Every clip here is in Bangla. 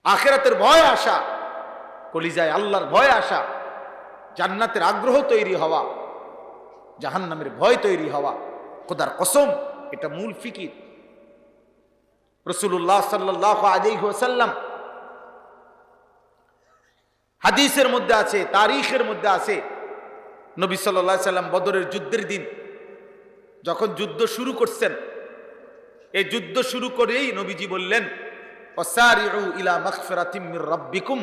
আখিরাতের ভয় আসা, কলিজায় আল্লাহর ভয় আসা, জান্নাতের আগ্রহ তৈরি হওয়া, জাহান্নামের ভয় তৈরি হওয়া, খোদার কসম এটা মূল ফিকির। রাসূলুল্লাহ সাল্লাল্লাহু আলাইহি ওয়াসাল্লাম হাদিসের মধ্যে আছে, তারিখের মধ্যে আছে, নবী সাল্লাল্লাহু আলাইহি সাল্লাম বদরের যুদ্ধের দিন যখন যুদ্ধ শুরু করছেন, এই যুদ্ধ শুরু করেই নবীজি বললেন, ওয়াসারিউ ইলা মাগফিরাতিম মির রাব্বিকুম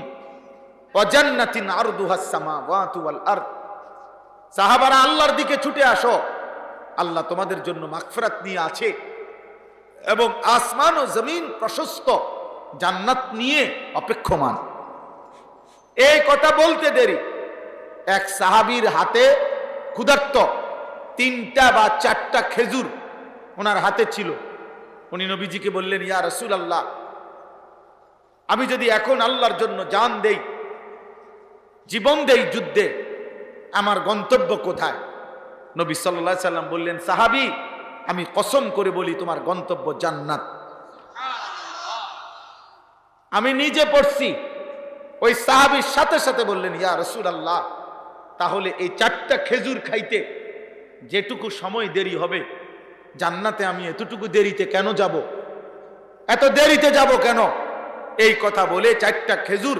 ওয়া জান্নাতিন আরদুহাস সামাওয়াতু ওয়াল আরদ। সাহাবারা আল্লাহর দিকে ছুটে আসো, আল্লাহ তোমাদের জন্য মাগফিরাত নিয়ে আছে এবং আসমান ও জমিন প্রশস্ত, জান্নাত নিয়ে অপেক্ষমান। এই কথা বলতে দেরি এক সাহাবীর হাতে ক্ষুধার্ত 3টা বা 4টা খেজুর ওনার হাতে ছিল। উনি নবীজিকে বললেন, ইয়া রাসূলুল্লাহ, আমি যদি এখন আল্লাহর জন্য জান দেই, জীবন দেই যুদ্ধে, আমার গন্তব্য কোথায়? নবী সাল্লাল্লাহু আলাইহি সাল্লাম বললেন, সাহাবী, আমি কসম করে বলি তোমার গন্তব্য জান্নাত। আমি নিজে পড়ছি। ওই সাহাবীর সাথে সাথে বললেন, ইয়া রাসূলুল্লাহ, তাহলে এই 4টা খেজুর খাইতে যেটুকু সময় দেরি হবে, জান্নাতে আমি এতটুকু দেরিতে কেন যাব? এত দেরিতে যাব কেন? এই কথা বলে 4টা খেজুর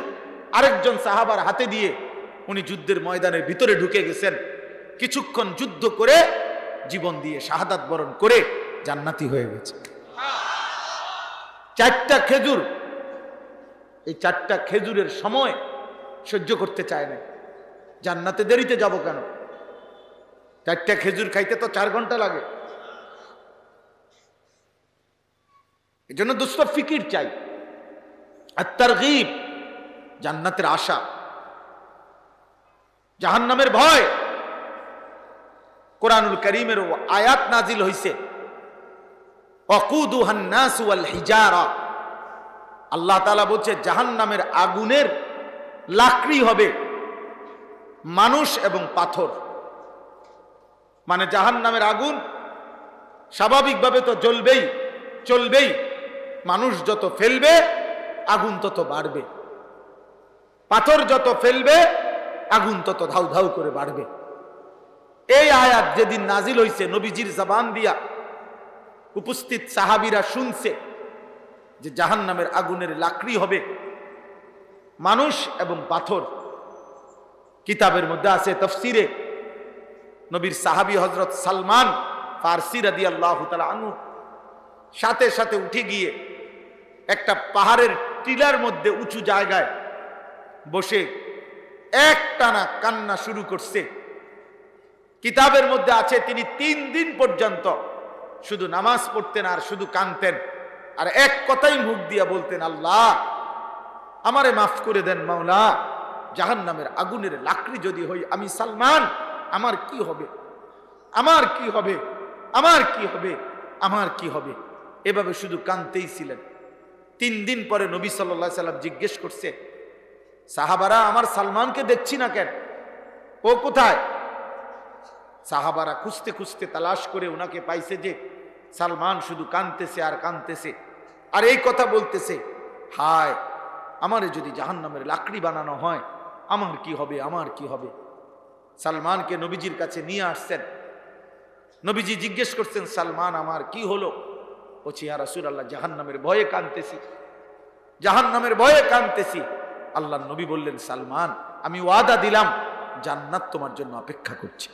আরেকজন সাহাবার হাতে দিয়ে উনি যুদ্ধের ময়দানের ভিতরে ঢুকে গেছেন। কিছুক্ষণ যুদ্ধ করে জীবন দিয়ে শাহাদাত বরণ করে জান্নাতি হয়ে গেছে। 4টা খেজুর, এই 4টা খেজুরের সময় সহ্য করতে চায় না। জান্নাতে দেরিতে যাব কেন? 4টা খেজুর খাইতে তো 4 ঘন্টা লাগে। এজন্য দুষ্ট ফিকির চাই, আর তারগীব, জান্নাতের আশা, জাহান্নামের ভয়। কোরআনুল কারীমের আয়াত নাজিল হইছে, ওয়াকুদুহান নাস ওয়াল হিজারা। আল্লাহ তাআলা বলছে জাহান্নামের আগুনের লাকড়ি হবে মানুষ এবং পাথর। মানে জাহান্নামের আগুন স্বাভাবিকভাবে তো জ্বলবেই, চলবেই। মানুষ যত ফেলবে আগুন তত বাড়বে, পাথর যত ফেলবে আগুন তত ধাউ ধাউ করে বাড়বে। এই আয়াত যেদিন নাজিল হইছে, নবীজির জবান দিয়া উপস্থিত সাহাবীরা শুনছে যে জাহান্নামের আগুনের লাকড়ি হবে মানুষ এবং পাথর। কিতাবের মধ্যে আছে, তাফসিরে নবীর সাহাবী হযরত সালমান ফারসি রাদিয়াল্লাহু তাআলা আনহু সাথে সাথে উঠে গিয়ে একটা পাহাড়ের টিলার মধ্যে উঁচু জায়গায় বসে একটানা কান্না শুরু করছে। কিতাবের মধ্যে আছে তিনি 3 দিন পর্যন্ত শুধু নামাজ পড়তেন আর শুধু কাঁদতেন, আর এক কথাই মুখ দিয়া বলতেন, আল্লাহ আমারে মাফ করে দেন মাওলা, জাহান্নামের আগুনের লাকড়ি যদি হই আমি সালমান, আমার কি হবে? আমার কি হবে? আমার কি হবে? আমার কি হবে? এভাবে শুধু কাঁদতেই ছিলেন। 3 দিন পরে নবী সাল্লাল্লাহু আলাইহি সাল্লাম জিজ্ঞেস করছে, সাহাবারা আমার সালমানকে দেখছি না কেন, ও কোথায়? সাহাবারা খুঁজতে খুঁজতে তালাশ করে ওনাকে পাইছে যে সালমান শুধু কাঁদতেছে আর কাঁদতেছে, আর এই কথা বলতেছে, হায় আমারে যদি জাহান্নামের লাকড়ি বানানো হয় আমার কি হবে? আমার কি হবে? সালমানকে নবীজির কাছে নিয়ে আসছেন। নবীজি জিজ্ঞেস করছেন, সালমান আমার কি হলো? বলছি, ইয়া রাসূলুল্লাহ, জাহান্নামের ভয়ে কাঁদতেছি, জাহান্নামের ভয়ে কাঁদতেছি। আল্লাহর নবী বললেন, সালমান আমি ওয়াদা দিলাম জান্নাত তোমার জন্য অপেক্ষা করছে।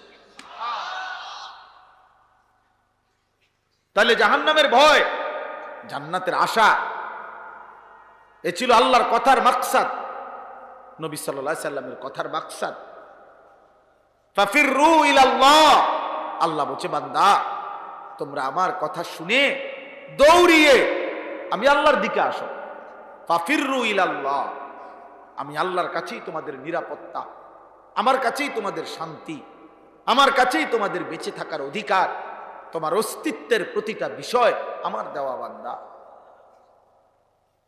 তাহলে জাহান্নামের ভয়, জান্নাতের আশা, এ ছিল আল্লাহর কথার মাকসাদ, নবী সাল্লাল্লাহু আলাইহি সাল্লামের কথার মাকসাদ। ফাফিরু ইলাল্লাহ, আল্লাহ বলছে বান্দা তোমরা আমার কথা শুনে দৌড়িয়ে আমি আল্লাহর দিকে আসো। ফাফিরু ইলাল্লাহ, আমি আল্লাহর কাছেই তোমাদের নিরাপত্তা, আমার কাছেই তোমাদের শান্তি, আমার কাছেই তোমাদের বেঁচে থাকার অধিকার, তোমার অস্তিত্বের প্রতিটা বিষয় আমার দেওয়া বান্দা,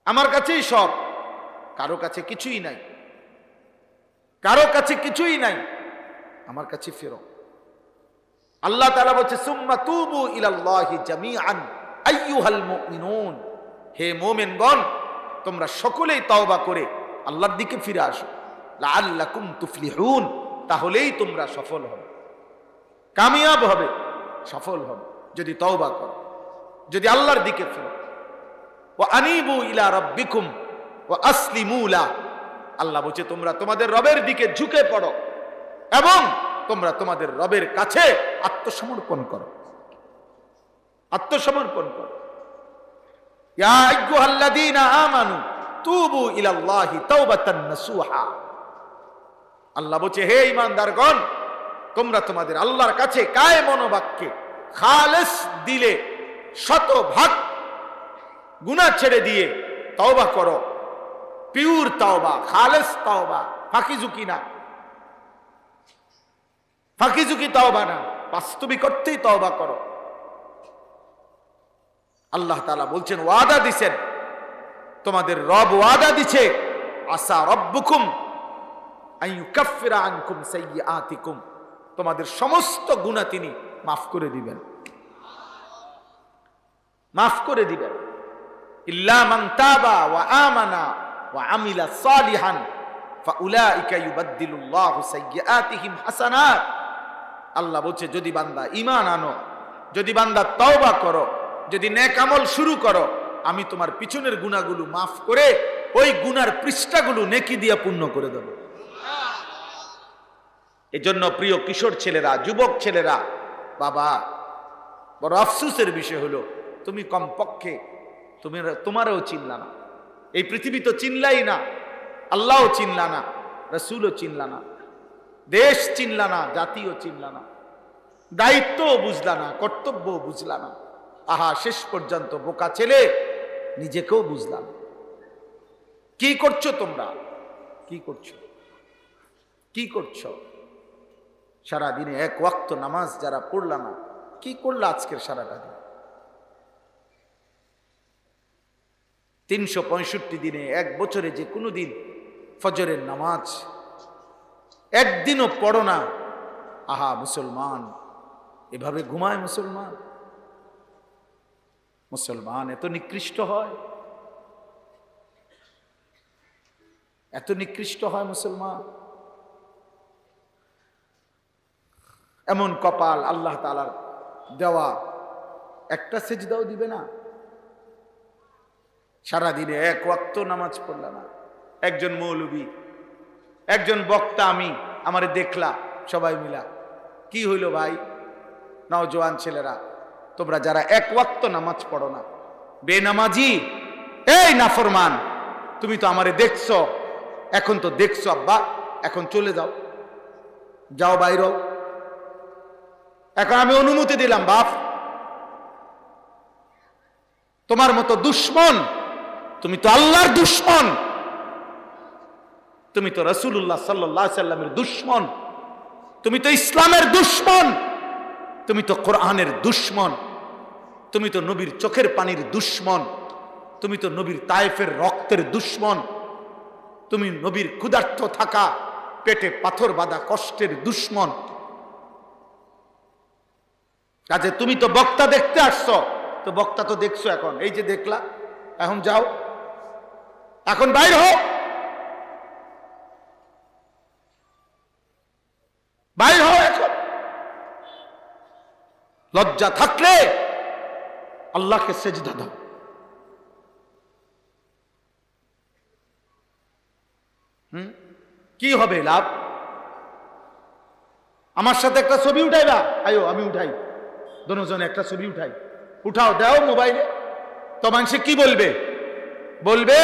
আমার কাছেই সব, কারো কাছে কিছুই নাই, কারো কাছে কিছুই নাই, আমার কাছে ফেরো। আল্লাহ তাআলা বলছে, সুম্মা তুবু ইলাল্লাহি জামিআন আইয়ুহাল মুমিনুন, হে মুমিনগণ তোমরা সকলেই তওবা করে আল্লাহর দিকে ফিরে আসো, লাআল্লাকুম তুফলিহুন, তাহলেই তোমরা সফল হবে, কামিয়াব হবে, সফল হবে যদি তওবা করো, যদি আল্লাহর দিকে ফিরো। ওয়া আনিবু ইলা রাব্বিকুম ওয়া আসলিমু লা, আল্লাহ বলছে তোমরা তোমাদের রবের দিকে ঝুঁকে পড়ো এবং তোমরা তোমাদের রবের কাছে আত্মসমর্পণ করো, আত্মসমর্পণ করো। ইয়া আইয়ুহাল্লাযীনা আমানু তুবু ইলাল্লাহি তাওবাতান নাসুহা, আল্লাহ বলছে হে ঈমানদারগণ, তোমরা তোমাদের আল্লাহর কাছে কায়ে মনোবাক্যে খালেস দিলে শতভাগ গুনাহ ছেড়ে দিয়ে তওবা করো, পিওর তওবা, খালেস তওবা, ফাঁকিঝুঁকি না, ফাঁকিঝুঁকি তওবা না, বাস্তবিক অর্থেই তওবা করো। আল্লাহ তাআলা বলছেন, ওয়াদা দিছেন, তোমাদের রব ওয়াদা দিছে, আসা রব্বুকুম আইয়ুকাফিরা আনকুম সাইয়্যাতিকুম, তোমাদের সমস্ত গুনাহ তিনি মাফ করে দিবেন, মাফ করে দিবেন। ইল্লা মান তাবা ওয়া আমানা ওয়া আমিলা সালিহান ফাউলাইকা ইউবাদদিলুল্লাহু সাইয়্যাতিহিম হাসানাত, আল্লাহ বলছে যদি বান্দা ঈমান আনো, যদি বান্দা তওবা করো, যদি নেক আমল শুরু করো, আমি তোমার পিছনের গুনাহগুলো মাফ করে ওই গুনার পৃষ্ঠাগুলো নেকি দিয়ে পূর্ণ করে দেব। এজন্য প্রিয় কিশোর ছেলেরা, যুবক ছেলেরা, বাবা বড় আফসোসের বিষয় হলো তুমি কমপক্ষে তোমারও চিনলা না, এই পৃথিবী তো চিনলাই না, আল্লাহও চিনলা না, রাসূলও চিনলা না, দেশ চিনলা না, জাতিও চিনলা না, দায়িত্বও বুঝলা না, কর্তব্যও বুঝলা না, আহা শেষ পর্যন্ত বোকা ছেলে নিজেকেও বুঝলা না। কি করছো তোমরা, কি করছো, কি করছো? সারাদিনে এক ওয়াক্ত নামাজ যারা পড়লা না, কি করলা আজকের সারাটা দিন? 365 দিনে, এক বছরে যে কোনো দিন ফজরের নামাজ একদিনও পড়ো না, আহা মুসলমান এভাবে ঘুমায়? মুসলমান, মুসলমান এত নিকৃষ্ট হয়, এত নিকৃষ্ট হয় মুসলমান? এমন কপাল আল্লাহ তাআলার দেওয়া, একটা সিজদাও দিবে না, সারাদিনে এক ওয়াক্ত নামাজ পড়লা না। একজন মৌলবী, একজন বক্তা, আমারে দেখলা সবাই মিলা, কি হইল ভাই? নওজোয়ান ছেলেরা, তোমরা যারা এক ওয়াক্ত নামাজ পড়ো না, বেনামাজি, এই নাফরমান, তুমি তো আমারে দেখছো, এখন তো দেখছো আব্বা, এখন চলে যাও, যাও বাইরো, এখন আমি অনুমতি দিলাম বাপ, তোমার মতো দুশ্মন, তুমি তো আল্লাহর দুশ্মন, তুমি তো রাসূলুল্লাহ সাল্লাল্লাহু আলাইহি সাল্লামের দুশ্মন, তুমি তো ইসলামের দুশ্মন, তুমি তো কোরআনের দুশ্মন, তুমি তো নবীর চোখের পানির দুশ্মন, তুমি তো নবীর তায়েফের রক্তের দুশ্মন, তুমি নবীর ক্ষুধার্ত থাকা, পেটে পাথর বাঁধা কষ্টের দুশ্মন। কাজে তুমি তো বক্তা দেখতে আসছো, তো বক্তা তো দেখছো, এখন এই যে দেখলা, এখন যাও, এখন বাইর হও, বাইর হও এখন। লজ্জা থাকলে আল্লাহকে সেজদা দাও। কি হবে লাভ? আমার সাথে একটা ছবি উঠাইবা, আয়ো আমি উঠাই, দুজনে একটা ছবি উঠাই, উঠাও, দাও মোবাইলে, তো মানুষে কি বলবে? বলবে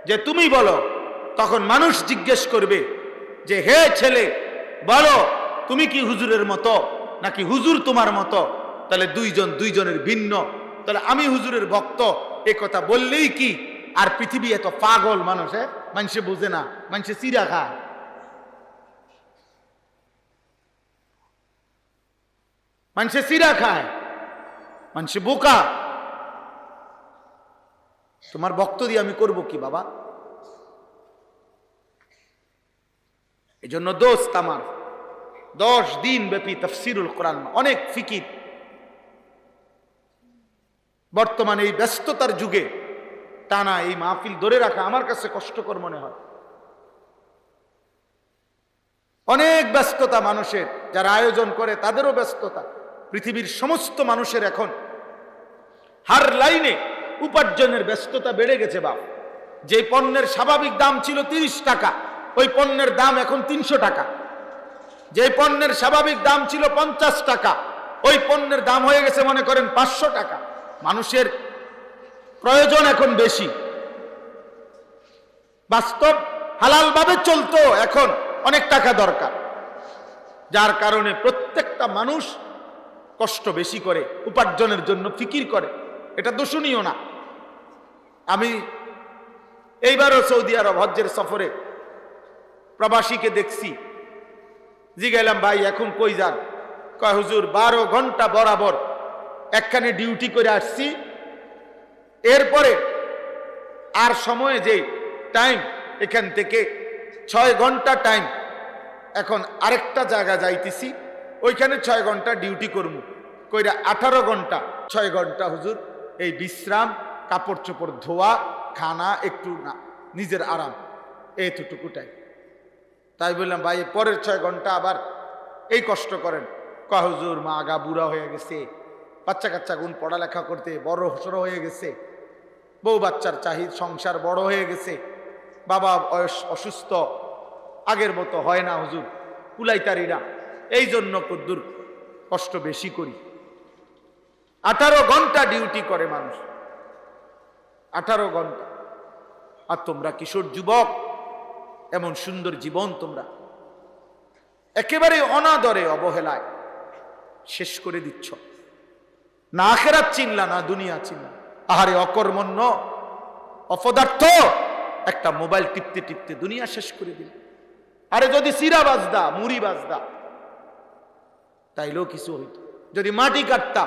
যে তুমি বলো, তখন মানুষ জিজ্ঞেস করবে যে হে ছেলে বলো, তুমি কি হুজুরের মতো নাকি হুজুর তোমার মতো? তাহলে দুইজনের ভিন্ন, তাহলে আমি হুজুরের ভক্ত, এ কথা বললেই কি? আর পৃথিবী এত পাগল মানুষ, মানুষে বুঝে না, মানুষে চিরা খায়, মানুষে চিরা খায়, মানুষে বোকা। তোমার ভক্ত দিয়ে আমি করব কি বাবা? এই জন্য দোস্ত আমার, 10 দিন ব্যাপী তাফসীরুল কোরআন, অনেক ফিকির, বর্তমানে এই ব্যস্ততার যুগে টানা এই মাহফিল ধরে রাখা আমার কাছে কষ্টকর মনে হয়। অনেক ব্যস্ততা মানুষের, যারা আয়োজন করে তাদেরও ব্যস্ততা। পৃথিবীর সমস্ত মানুষের এখন হার লাইনে উপার্জনের ব্যস্ততা বেড়ে গেছে বাপ। যে পণ্যের স্বাভাবিক দাম ছিল 30 টাকা, ওই পণ্যের দাম এখন 300 টাকা। যে পণ্যের স্বাভাবিক দাম ছিল 50 টাকা, ওই পণ্যের দাম হয়ে গেছে মনে করেন 500 টাকা। মানুষের প্রয়োজন এখন বেশি। বাস্তব হালালভাবে চলতো এখন অনেক টাকা দরকার, যার কারণে প্রত্যেকটা মানুষ কষ্ট বেশি করে, উপার্জনের জন্য ফিকির করে। এটা দোষণীয় না। আমি এইবারও সৌদি আরব হজ্জের সফরে প্রবাসীকে দেখছি, জিজ্ঞাইলাম ভাই এখন কই যান? কয় হুজুর 12 ঘন্টা বরাবর একখানে ডিউটি করে আসছি, এরপরে আর সময়ে যেই টাইম এখান থেকে 6 ঘন্টা টাইম, এখন আরেকটা জায়গা যাইতেছি, ওইখানে 6 ঘন্টা ডিউটি করবো, কইরা 18 ঘন্টা। 6 ঘন্টা হুজুর এই বিশ্রাম, কাপড় চোপড় ধোয়া, খানা, একটু না নিজের আরাম, এইটুকুটাই। তাই বললাম ভাই পরের 6 ঘন্টা আবার এই কষ্ট করেন? কয় হুজুর মা আগা বুড়া হয়ে গেছে, বাচ্চা কাচ্চা গুণ পড়ালেখা করতে বড় সড়ো হয়ে গেছে, বউ বাচ্চার চাহিদা, সংসার বড় হয়ে গেছে, বাবা অসুস্থ, আগের মতো হয় না হুজুর, কুলাইতারি না, এই জন্য কদ্দুর কষ্ট বেশি করি। 18 ঘন্টা ডিউটি করে মানুষ, 18 ঘন্টা। আর তোমরা কিশোর যুবক, এমন সুন্দর জীবন তোমরা একেবারে অনাদরে অবহেলায় শেষ করে দিচ্ছ। না আখিরাত চিনলা, না দুনিয়া চিনলা। আহারে অকর্মণ্য অপদার্থ, একটা মোবাইল টিপতে টিপতে দুনিয়া শেষ করে দিল। আরে যদি সিরা বাজদা, মুড়ি বাজদা, তাইলেও কিছু হইত। যদি মাটি কাটতা,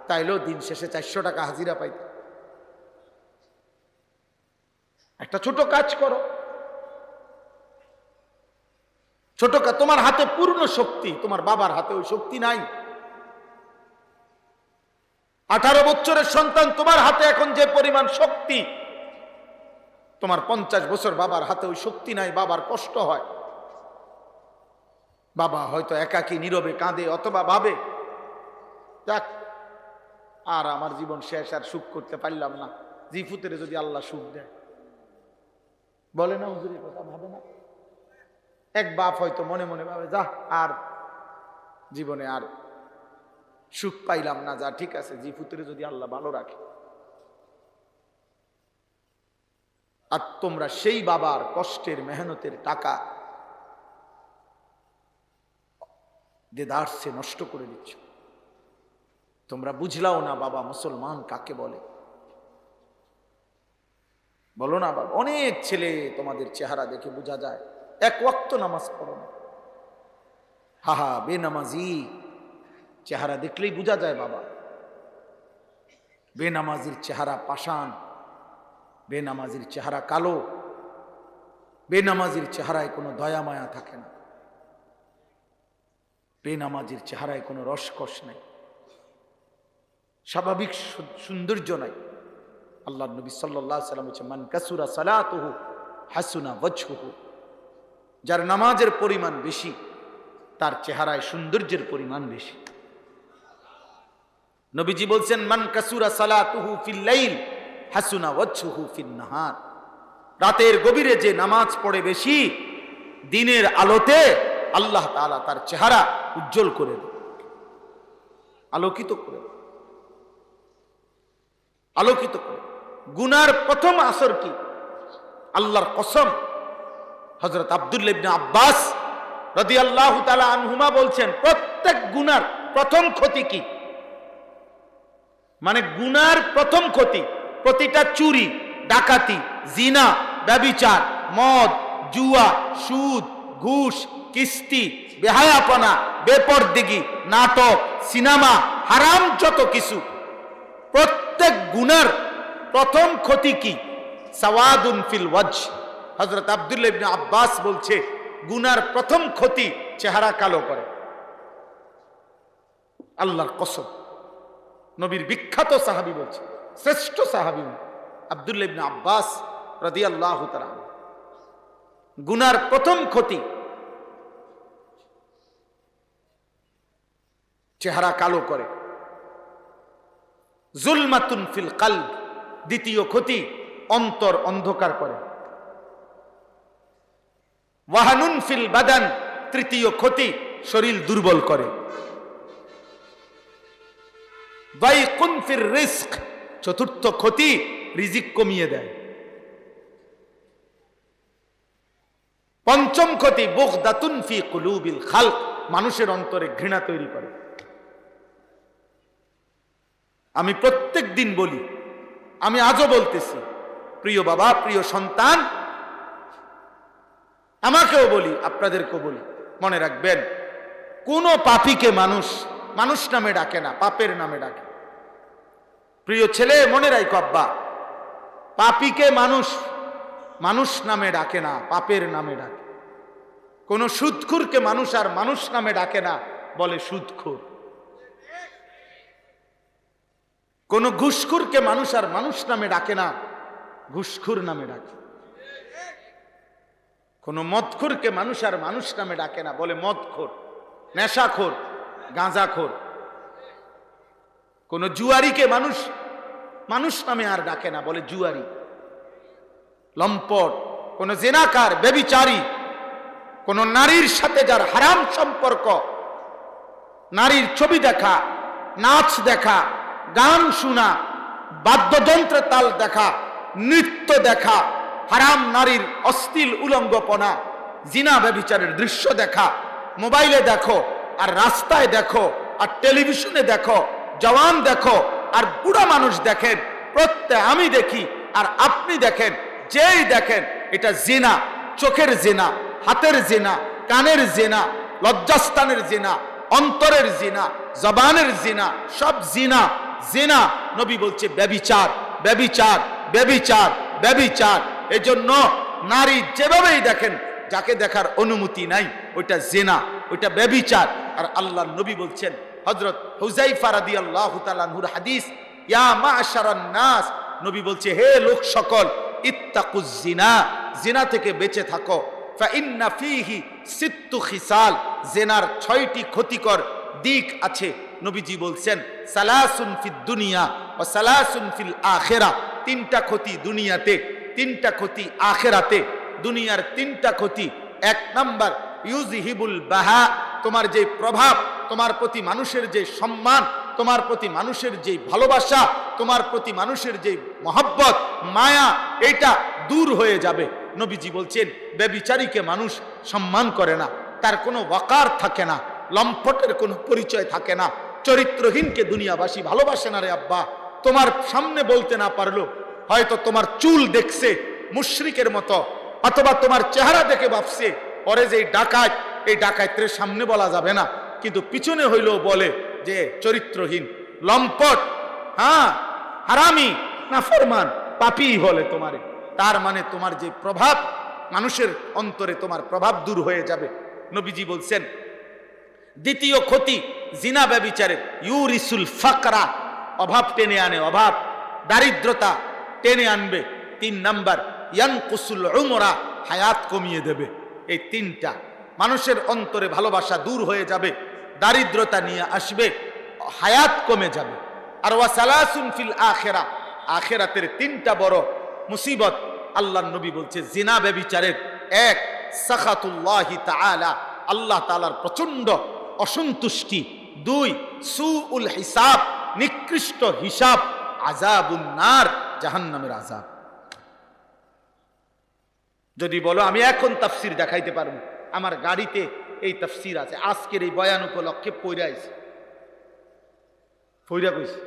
তাইলেও দিন শেষে 400 টাকা হাজিরা পাইত। একটা ছোট কাজ করো, ছোট কাজ। তোমার হাতে পূর্ণ শক্তি, তোমার বাবার হাতে ওই শক্তি নাই। 18 বছরের সন্তান, তোমার হাতে এখন যে পরিমাণ শক্তি, তোমার 50 বছর বাবার হাতে ওই শক্তি নাই। বাবার কষ্ট হয়, বাবা হয়তো একাকী নীরবে কাঁদে, অথবা ভাবে যাক আর আমার জীবন শেষ, আর সুখ করতে পারলাম না। জিফুতেরে যদি আল্লাহ সুখ দেয়, বলে না হুজুরের কথা, ভাবে না? এক বাপ হয়তো মনে মনে ভাবে যা আর জীবনে আর সুখ পাইলাম না, যা ঠিক আছে, জিফুতেরে যদি আল্লাহ ভালো রাখে। আর তোমরা সেই বাবার কষ্টের মেহনতের টাকা দেদারসে নষ্ট করে দিচ্ছ। তোমরা বুঝলাও না বাবা মুসলমান কাকে বলে। বলো না বাবা, অনেক ছেলে তোমাদের চেহারা দেখে বোঝা যায় এক ওয়াক্ত নামাজ পড়ো না। হাহা বেনামাজি, চেহারা দেখলেই বোঝা যায় বাবা। বেনামাজির চেহারা পাষাণ, বেনামাজির চেহারা কালো, বেনামাজির চেহারায় কোনো দয়া মায়া থাকে না, বেনামাজির চেহারায় কোনো রসকস নাই, স্বাভাবিক সৌন্দর্য নাই। আল্লাহ নবী সাল্লাল্লাহু আলাইহি ওয়াসাল্লাম বলেছেন, মান কাসুরা সালাতুহু হাসুনা ওয়াজহুহু। যার নামাজের পরিমাণ বেশি, তার চেহারায় সৌন্দর্যের পরিমাণ বেশি। নবীজি বলছেন, মান কাসুরা সালাতুহু ফিল লাইল হাসুনা ওয়াজহুহু ফিন নাহার। রাতের গভীরে যে নামাজ পড়ে বেশি, দিনের আলোতে আল্লাহ তাআলা তার চেহারা উজ্জ্বল করে দেন, আলোকিত করে দেন, আলোকিত করে। গুনার প্রথম আসর কি? আল্লাহর কসম, হযরত আব্দুল্লাহ ইবনে আব্বাস রাদিয়াল্লাহু তাআলা আনহুমা বলছেন, প্রত্যেক গুনার প্রথম ক্ষতি কি? মানে গুনার প্রথম ক্ষতি, প্রতিটা চুরি, ডাকাতি, জিনা, ব্যভিচার, মদ, জুয়া, সুদ, ঘুষ, কিস্তি, বেহায়াপনা, বেপরদিগি, নাটক, সিনেমা, হারাম যত কিছু, প্রত্যেক গুনার প্রথম ক্ষতি কি? সাওয়াদুন ফিল ওয়াজহ। হযরত আব্দুল্লাহ ইবনে আব্বাস বলছে, গুনার প্রথম ক্ষতি চেহারা কালো করে। আল্লাহর কসম, নবীর বিখ্যাত সাহাবী বলছে, শ্রেষ্ঠ সাহাবী আব্দুল্লাহ ইবনে আব্বাস রাদিয়াল্লাহু তাআলা, গুনার প্রথম ক্ষতি চেহারা কালো করে, জুলমাতুন ফিল কলব, দ্বিতীয় ক্ষতি অন্তর অন্ধকার করে, ওয়াহানুন ফিল বাদান, তৃতীয় ক্ষতি শরীর দুর্বল করে, দাইকুন ফির রিজক, চতুর্থ ক্ষতি রিজিক কমিয়ে দেয়, পঞ্চম ক্ষতি বুগদাতুন ফি কুলুবিল খালক, মানুষের অন্তরে ঘৃণা তৈরি করে। আমি প্রত্যেক দিন বলি, আমি আজও বলতেছি, প্রিয় বাবা, প্রিয় সন্তান, আমাকেও বলি, আপনাদেরকেও বলি, মনে রাখবেন, কোন পাপীকে মানুষ মানুষ নামে ডাকে না, পাপের নামে ডাকে। প্রিয় ছেলে, মনে রাখো আব্বা, পাপীকে মানুষ মানুষ নামে ডাকে না, পাপের নামে ডাকে। কোন সুদখোরকে মানুষ আর মানুষ নামে ডাকে না, বলে সুদখোর। কোন ঘুষখোরকে মানুষ আর মানুষ নামে ডাকে না, ঘুষখোর নামে ডাকে। কোন মদখোরকে মানুষ আর মানুষ নামে ডাকে না, বলে মদখোর, নেশাখোর, গাঁজাখোর। কোন জুয়ারিকে মানুষ মানুষ নামে আর ডাকে না, বলে জুয়ারি, লম্পট। কোন জেনাকার, ব্যভিচারী, কোন নারীর সাথে যার হারাম সম্পর্ক, নারীর ছবি দেখা, নাচ দেখা, গান শোনা, বাদ্যযন্ত্রের তাল দেখা, নৃত্য দেখা, হারাম নারীর অশ্লীল উলঙ্গপনা, জিনা ব্যভিচারের দৃশ্য দেখা, মোবাইলে দেখো আর রাস্তায় দেখো আর টেলিভিশনে দেখো, জওয়ান দেখো আর বুড়া মানুষ দেখেন, প্রত্যেক আমি দেখি আর আপনি দেখেন, যেই দেখেন, এটা জিনা, চোখের জিনা, হাতের জিনা, কানের জিনা, লজ্জাস্থানের জিনা, অন্তরের জিনা, জবানের জিনা, সব জিনা। জিনা, নবী বলছে ব্যভিচার, ব্যভিচার, ব্যভিচার, ব্যভিচার। এজন্য নারী যেভাবেই দেখেন, যাকে দেখার অনুমতি নাই, ওইটা জিনা, ওইটা ব্যভিচার। আর আল্লাহর নবী বলছেন, হযরত হুযায়ফা রাদিয়াল্লাহু তাআলা আনহুর হাদিস, ইয়া মা'শারান নাস, নবী বলছে, হে লোক সকল, ইত্তাকুজ জিনা, জিনা থেকে বেঁচে থাকো। ফাইন্না ফীহি সিত্তু খিসাল, জিনার 6টি ক্ষতিকর দিক আছে। নবীজি বলছেন, সালাসুন ফিদ দুনিয়া ওয়া সালাসুন ফিল আখিরা, 3টা ক্ষতি দুনিয়াতে, 3টা ক্ষতি আখিরাতে। দুনিয়ার 3টা ক্ষতি, 1 নাম্বার ইউযহিবুল বাহা, তোমার যে প্রভাব, তোমার প্রতি মানুষের যে সম্মান, তোমার প্রতি মানুষের যে ভালোবাসা, তোমার প্রতি মানুষের যে মহব্বত, মায়া, এটা দূর হয়ে যাবে। নবীজি বলছেন, ব্যভিচারীকে মানুষ সম্মান করে না, তার কোনো ওয়াকার থাকে না, লম্পটের কোনো পরিচয় থাকে না, চরিত্রহীনকে দুনিয়াবাসী ভালোবাসে না রে আব্বা। তোমার সামনে বলতে না পারলো, হয়তো তোমার চুল দেখছে মুশরিকের মতো, অথবা তোমার চেহারা দেখে ভাবছে ওরে যে ডাকাত, এই ডাকাতের সামনে বলা যাবে না, কিন্তু পিছনে হইলেও বলে যে চরিত্রহীন, লম্পট, হ্যাঁ হারামি, নাফরমান, পাপী বলে তোমারে। তার মানে তোমার যে প্রভাব, মানুষের অন্তরে তোমার প্রভাব দূর হয়ে যাবে। নবীজি বলছেন, দ্বিতীয় ক্ষতি জিনা ব্যভিচারের, ইউরিসুল ফাকরা, অভাব টেনে আনে, অভাব, দারিদ্রতা টেনে আনবে। 3 নাম্বার ইয়ানকুসুল উমরা, হায়াত কমিয়ে দেবে। এই 3টা, মানুষের অন্তরে ভালোবাসা দূর হয়ে যাবে, দারিদ্রতা নিয়ে আসবে, হায়াত কমে যাবে। আর ওয়া সালাসুন ফিল আখিরা, আখিরাতের 3টা বড় মুসিবত আল্লাহর নবী বলছে, জিনা ব্যভিচারের 1 সাখাতুল্লাহি তাআলা, আল্লাহ তাআলার প্রচন্ড অসন্তুষ্টি। 2 সুউল হিসাব, নিকৃষ্ট হিসাব। আযাবুন নার, জাহান্নামের আযাব। যদি বলো আমি এখন তাফসীর দেখাইতে পারবো, আমার গাড়িতে এই তাফসীর আছে, আজকের এই বয়ান উপলক্ষে পইরা আইছে, পইরা কইছে,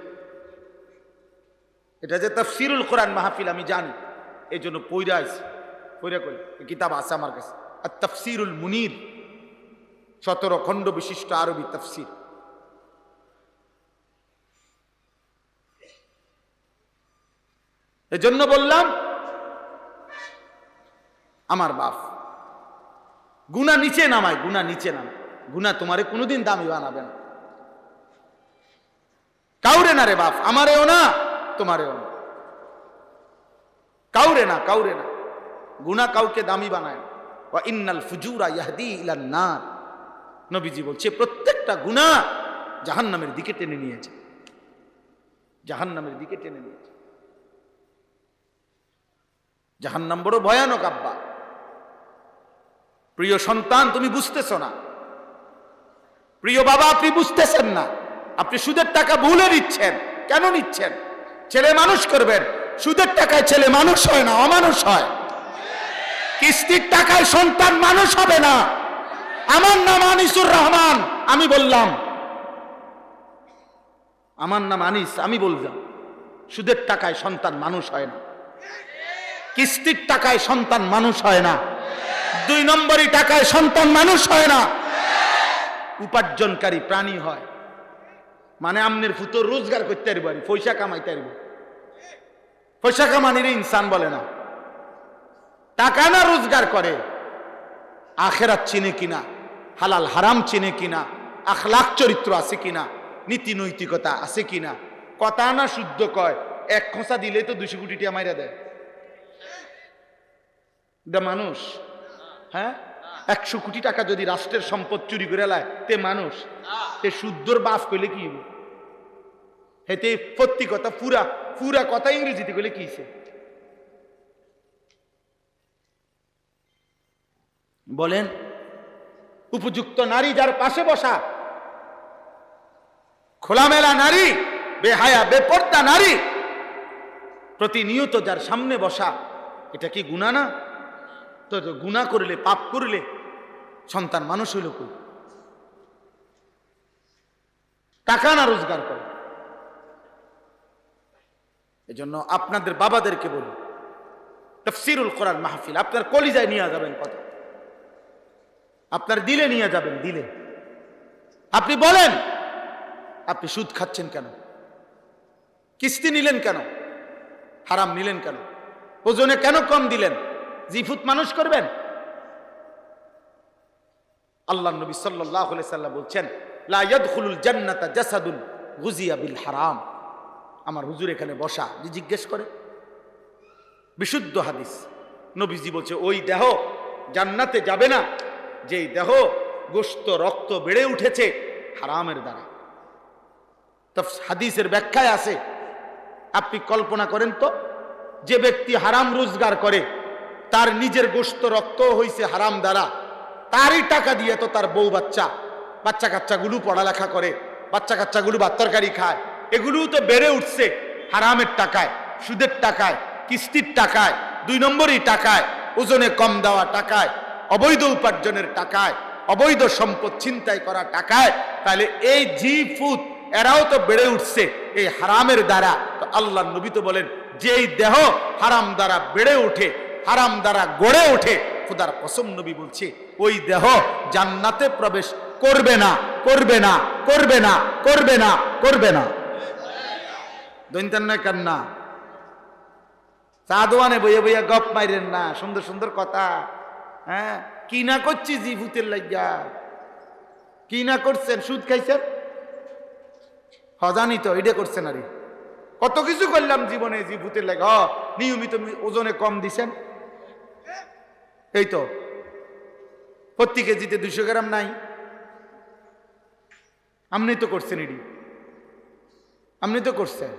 এটা যে তাফসীরুল কোরআন মাহফিল আমি জানি, এই জন্য পইরা আইছে, পইরা কই কিতাব আছে আমার কাছে, আর তাফসীরুল মুনির, 17 খণ্ড বিশিষ্ট আরবি তাফসীর। এজন্য বললাম, আমার বাপ গুনাহ নিচে নামায়, গুনাহ নিচে নামায়, গুনাহ তোমারে কোনোদিন দামি বানাবে না, কাউরে না রে বাপ, আমারেও না, তোমারেও না। কাউরে না, কাউরে না। গুনাহ কাউকে দামি বানায় না। ওয়া ইন্নাল ফুজুরা ইয়াহদি ইলান নার, নবীজি বলছে প্রত্যেকটা গুনাহ জাহান্নামের দিকে টেনে নিয়েছে, জাহান্নামের দিকে টেনে নিয়েছে। জাহান্নাম বড় ভয়ানক আব্বা। প্রিয় সন্তান, তুমি বুঝতেছ না। প্রিয় বাবা, আপনি বুঝতেছেন না। আপনি সুদের টাকা ভুলে নিচ্ছেন। কেন নিচ্ছেন? ছেলে মানুষ করবেন, সুদের টাকায় ছেলে মানুষ হয় না, অমানুষ হয়। কিস্তির টাকায় সন্তান মানুষ হবে না। আমার নাম আনিসুর রহমান, আমি বললাম, আমার নাম আনিস, আমি বললাম সুদের টাকায় সন্তান মানুষ হয় না, কিস্তির টাকায় সন্তান মানুষ হয় না, 2 নম্বরই টাকায় সন্তান মানুষ হয় না, উপার্জনকারী প্রাণী হয়। মানে আমনের ফুতর রোজগার করতে পারি, পয়সা কামাইতে পারব। পয়সা কামানির ইনসান বলে না। টাকা না রোজগার করে, আখেরাত চিনে কিনা, হালাল হারাম চিনে কিনা, আখলাক চরিত্র আছে কিনা, নীতি নৈতিকতা আছে কিনা, কথা না শুদ্ধ কয়, এক খোঁচা দিলে তো 200 কোটি টাকা মাইরা দেয়। মানুষ, হ্যাঁ, 100 কোটি টাকা যদি রাষ্ট্রের সম্পদ চুরি করে লায়, তে মানুষ, তে শুদ্ধর বাপ কইলে কি হইব? হেতে সত্যি কথা, পুরা পুরা কথা ইংরেজিতে কইলে কি হইছে বলেন? উপযুক্ত নারী যার পাশে বসা, খোলামেলা নারী, বেহায়া বেপর্দা নারী প্রতিনিয়ত যার সামনে বসা, এটা কি গুনাহ না? তো গুনাহ করলে, পাপ করলে সন্তান মানুষ হইল কই? টাকা না রোজগার করে। এজন্য আপনাদের বাবাদেরকে বলি, তাফসীরুল কোরআন মাহফিল আপনার কলিজায় নিয়ে যাবেন, কথা আপনার দিলে নিয়ে যাবেন, দিলে। আপনি বলেন, আপনি সুদ খাচ্ছেন কেন? কিস্তি নিলেন কেন? হারাম নিলেন কেন? ওজনে কেন কম দিলেন? জিফুত মানুষ করবেন? আল্লাহ নবী সাল্লাল্লাহু আলাইহি সাল্লাম বলছেন, লা ইয়াদখুলুল জান্নাতা জাসাদুন গুজিয়া বিল হারাম। আমার হুজুর এখানে বসা, যে জিজ্ঞেস করে, বিশুদ্ধ হাদিস, নবীজি বলছে ওই দেহ জান্নাতে যাবে না যেই দেহ গোশত রক্ত বেড়ে উঠেছে হারামের দ্বারা। হাদিসের ব্যাখ্যায় আছে, আপনি কল্পনা করেন তো, যে ব্যক্তি হারাম রোজগার করে, তার নিজের গোশত রক্ত হইছে হারাম দ্বারা, তারই টাকা দিয়ে তো তার বউ বাচ্চা কাচ্চাগুলো পড়ালেখা করে, বাচ্চা কাচ্চাগুলো ভাত তরকারি খায়, এগুলোও তো বেড়ে উঠছে হারামের টাকায়, সুদের টাকায়, কিস্তির টাকায়, 2 নম্বরই টাকায়, ওজনে কম দেওয়া টাকায়, অবৈধ উপার্জনের টাকায়, অবৈধ সম্পদ ছিনতাই করা টাকায়। তাহলে এই জিফুত এরাও তো বেড়ে উঠছে এই হারামের দ্বারা। তো আল্লাহ নবী তো বলেন, যেই দেহ হারাম দ্বারা বেড়ে ওঠে, হারাম দ্বারা গড়ে ওঠে, খোদার কসম নবী বলছে ওই দেহ জান্নাতে প্রবেশ করবে না, করবে না, করবে না, করবে না, করবে না। দৈন্তান না কান্না, চা দোয়ানে বইয়া বইয়া গপ মাইরেন না, সুন্দর সুন্দর কথা। হ্যাঁ, কি না করছি জিভুতের লাগিয়া, কি না করছেন? সুদ খাইছেন, জানি তো, এটা করছেন। আরে কত কিছু করলাম জীবনে জিভুতের লাগে। নিয়মিত ওজনে কম দিছেন, এই তো প্রতি কেজিতে 200 গ্রাম নাই, আপনি তো করছেন, এটি আপনি তো করছেন,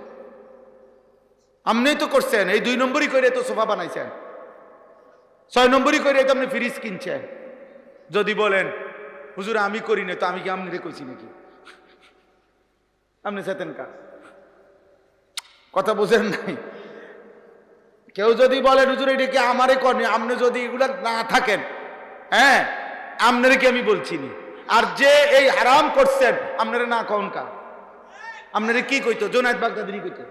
আপনি তো করছেন। এই 2 নম্বরই করে তো সোফা বানাইছেন, 6 নম্বরই করে তো আপনি ফ্রিজ কিনছেন। যদি বলেন হুজুর আমি করি না, তো আমি কি আপনি কইছি নাকি? আপনি চেতেন কা কথা বোঝেন নাই। কেউ যদি বলেন হুজুর এটা কি আমারে করেন, আপনি যদি এগুলা না থাকেন, হ্যাঁ, আপনারে কি আমি বলছি নি? আর যে এই হারাম করছেন, আপনারা না কন কা? আপনারা কি কইতো? জোনায়েদ বাগদাদি কইতো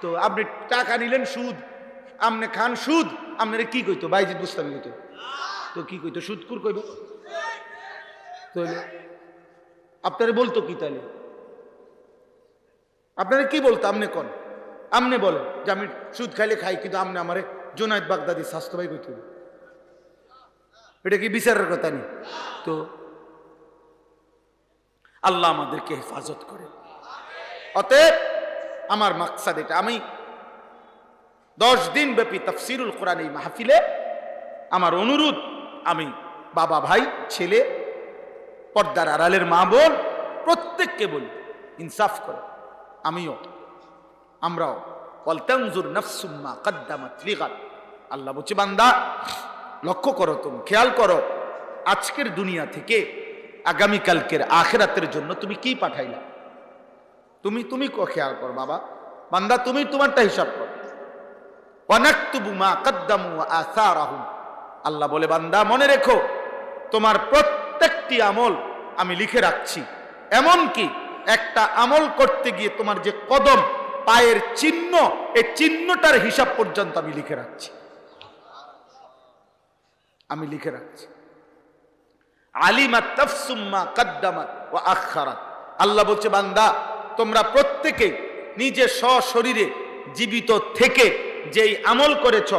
তো। আপনি টাকা নিলেন সুদ, আপনি খান সুদ, আপনারা কি কইতো? বাইজিদ বুস্তামি কইতো তো। কি কইতো? সুদকুর কইব তো। আপনারা বলতো কি তাহলে? আপনারা কি বলতো? আপনি কোন? আপনি বলেন যে আমি সুদ খাইলে খাই, কিন্তু আপনি আমারে জোনায়েদ বাগদাদি স্বাস্থ্য ভাই কইতো। এটা কি বিচারের কথা নেই তো? আল্লাহ আমাদেরকে হেফাজত করে। অতএব আমার মাকসাদ এটা, আমি 10 দিন ব্যাপী তাফসিরুল কোরআন এই মাহফিলে আমার অনুরোধ, আমি বাবা ভাই ছেলে পর্দার আড়ালের মা বোন প্রত্যেককে বলি, ইনসাফ করো। আমিও, আমরাও, ওয়ালতানজুর নাফসুম মা কদ্দামাত লিগাদ। আল্লাহ বলছে বান্দা লক্ষ্য করো, তুমি খেয়াল করো, আজকের দুনিয়া থেকে আগামীকালকের আখিরাতের জন্য তুমি কি পাঠাইলা। তুমি খেয়াল করো বাবা, বান্দা তুমি তোমারটা হিসাব করো। ওয়ানাকতুবু মা কদ্দামু ওয়া আসারাহুম। আল্লাহ বলে বান্দা মনে রেখো, তোমার প্রত্যেকটি আমল আমি লিখে রাখছি। এমনকি একটা আমল করতে গিয়ে তোমার যে কদম, পায়ের চিহ্ন, এই চিহ্নটার হিসাব পর্যন্ত আমি লিখে রাখছি। আমি লিখে রাখছি। আলিমাত তাফসুম মা কদ্দামাত ওয়া আখারাত। আল্লাহ বলছে বান্দা তোমরা প্রত্যেকে নিজে সশরীরে জীবিত থেকে যেই আমল করেছ,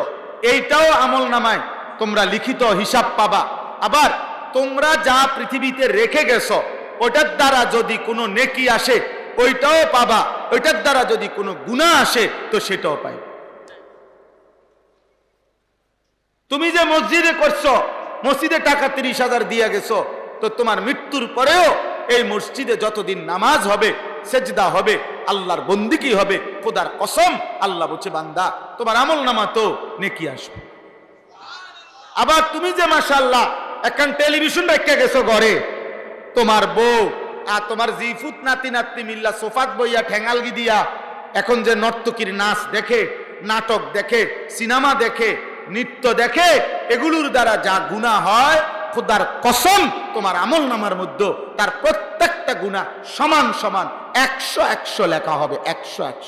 এইটাও আমল নামায় তোমরা লিখিত হিসাব পাবা। আবার তোমরা যা পৃথিবীতে রেখে গেছো, ওটার দ্বারা যদি কোনো নেকি আসে ওইটাও পাবা, ওইটার দ্বারা যদি কোনো গুনাহ আসে তো সেটাও পাই। তুমি যে মসজিদে করছো, মসজিদে টাকা 30,000 দিয়ে গেছো, তো তোমার মৃত্যুর পরেও এই মসজিদে যতদিন নামাজ হবে, সেজদা হবে, আল্লাহর বন্দিগি হবে, খোদার কসম আল্লাহ বলছে বান্দা তোমার আমল নামা তো নেকি আসবে। আবার তুমি যে মাশাআল্লাহ এখন টেলিভিশন রেখে গেছো ঘরে, তোমার বউ আর তোমার জিফুত নাতি নাতনি মিল্লা সোফাত বইয়া ঠেঙ্গালগি দিয়া এখন যে নর্তকীর নাচ দেখে, নাটক দেখে, সিনেমা দেখে, নৃত্য দেখে, এগুলোর দ্বারা যা গুনাহ হয়, খোদার কসম তোমার আমল নামার মধ্যে তার প্রত্যেকটা গুনাহ সমান সমান 100 লেখা হবে। 100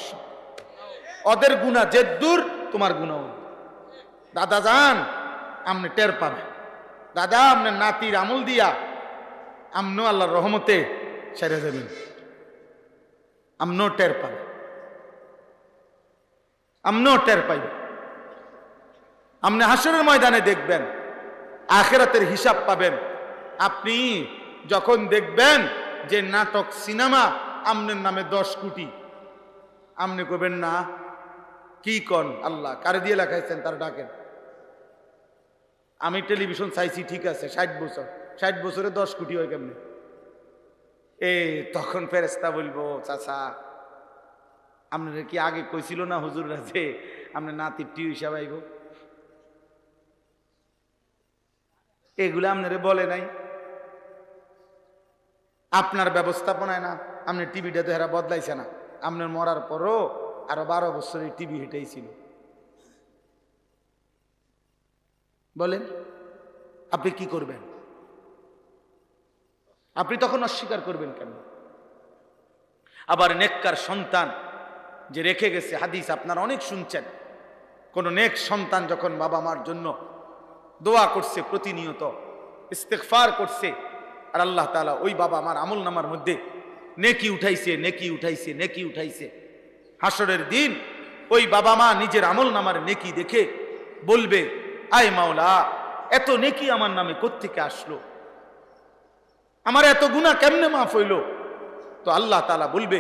ওদের গুনাহ যে দূর, তোমার গুনাহ। দাদা যান আপনি টের পাবেন, দাদা আপনার নাতির আমল দিয়া আমনো আল্লাহর রহমতে সেরে যাবেন, আমনো টের পাবেন, আমনো টের পাইবেন। আপনি হাসরের ময়দানে দেখবেন, আখিরাতের হিসাব পাবেন। আপনি যখন দেখবেন যে নাটক সিনেমা আমনের নামে 10 কোটি, আপনি করবেন না কি কন আল্লাহ কারে দিয়ে লেখাইছেন তার ডাকেন। আমি টেলিভিশন চাইছি ঠিক আছে 60 বছর, 60 বছরে 10 কোটি হয় কেমনে? তখন ফেরেশতা বলবো চাচা আপনারা কি আগে কইছিল না হুজুররা যে আপনার নাতির টিউ হিসাব আইব? এগুলো আপনারে বলে নাই, আপনার ব্যবস্থাপনায় না, আপনি টিভিটা তো এরা বদলাইছে না। আপনার মরার পরও আরো 12 বছর এই টিভি হেঁটেই ছিল। বলেন আপনি কি করবেন? আপনি তখন অস্বীকার করবেন কেন? আবার নেককার সন্তান যে রেখে গেছে, হাদিস আপনারা অনেক শুনছেন, কোন নেক সন্তান যখন বাবা মার জন্য দোয়া করছে, প্রতিনিয়ত ইস্তেগফার করছে, আর আল্লাহ তাআলা ওই বাবা মার আমল নামার মধ্যে নেকি উঠাইছে, নেকি উঠাইছে, নেকি উঠাইছে। হাসরের দিন ওই বাবা মা নিজের আমল নামার নেকি দেখে বলবে, আয় মাওলা এত নেকি আমার নামে কোত্থেকে আসলো, আমার এত গুনাহ কেমনে মাফ হইল? তো আল্লাহ তাআলা বলবে,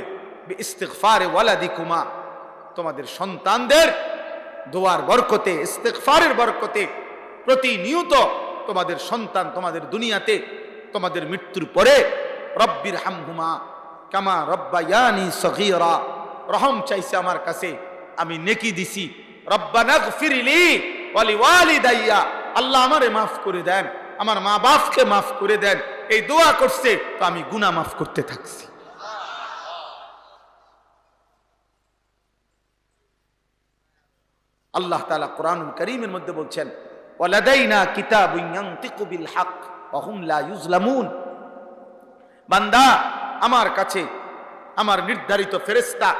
ইস্তিগফারে ওয়ালাদিকুমা, তোমাদের সন্তানদের দোয়ার বরকতে, ইস্তিগফারের বরকতে প্রতিনিয়ত তোমাদের সন্তান তোমাদের দুনিয়াতে, তোমাদের মৃত্যুর পরে রব্বির হামহুমা কামা রব্বায়ানি সগীরা, রহম চাইছে আমার কাছে, আমি নেকি দিছি। রব্বানা গফিরলি ওয়া লিওয়ালিদাইয়া, আল্লাহ আমারে মাফ করে দেন, আমার মা বাপকে মাফ করে দেন, এই দোয়া করছে, তো আমি গুনাহ মাফ করতে থাকছি। আল্লাহ তাআলা কোরআনুল কারীমের মধ্যে বলছেন, ওয়ালাদাইনা কিতাবুন ইয়ানতিকু বিল হক ওয়া হুম লা ইউজলামুন। বান্দা আমার কাছে আমার নির্ধারিত ফেরেশতা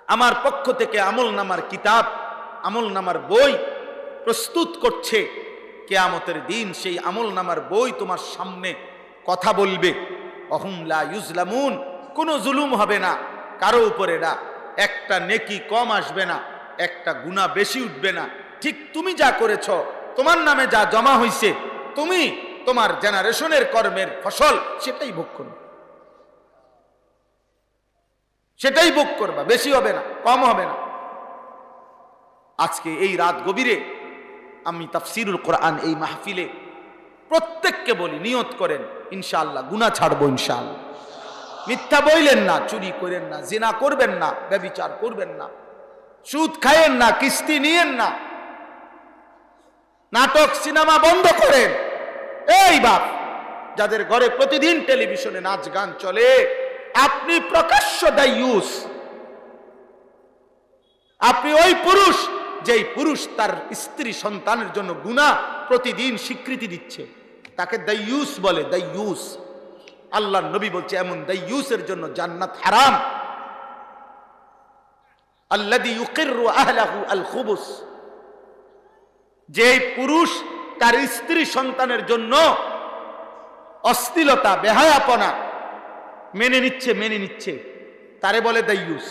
আমার পক্ষ থেকে আমল নামার কিতাব, আমল নামার বই প্রস্তুত করছে। কিয়ামতের দিন সেই আমল নামার বই তোমার সামনে কথা বলবে। ওয়া হুম লা ইউজলামুন, কোনো জুলুম হবে না কারো উপরে, না একটা নেকি কম আসবে না, একটা গুনাহ বেশি উঠবে না। ঠিক তুমি যা করেছো, তোমার নামে যা জমা হইছে, তুমি তোমার জেনারেশনের কর্মের ফসল সেটাই ভোগ করবে, সেটাই ভোগ করবা, বেশি হবে না, কম হবে না। আজকে এই রাত গভীরে আমি তাফসীরুল কোরআন এই মাহফিলে প্রত্যেককে বলি, নিয়ত করেন ইনশাআল্লাহ গুনাহ ছাড়বো ইনশাআল্লাহ। মিথ্যা বইলেন না, চুরি করেন না, জিনা করবেন না, ব্যভিচার করবেন না, সুদ খায়েন না, কিস্তি নিয়েন না, নাটক সিনেমা বন্ধ করেন। এই বাপ, যাদের ঘরে প্রতিদিন টেলিভিশনে নাচ গান চলে, আপনি প্রকাশ্য দায়ুস। আপনি ওই পুরুষ যেই পুরুষ তার স্ত্রী সন্তানের জন্য গুনাহ প্রতিদিন স্বীকৃতি দিচ্ছে, তাকে দায়ুস বলে। দায়ুস, আল্লাহর নবী বলছে এমন দায়ুসের জন্য জান্নাত হারাম। আল্লাযী ইউকিররু আহলাহু আল খুবুস, যেই পুরুষ তার স্ত্রী সন্তানের জন্য অশ্লীলতা বেহায়াপনা মেনে নিচ্ছে তারে বলে দায়ুস।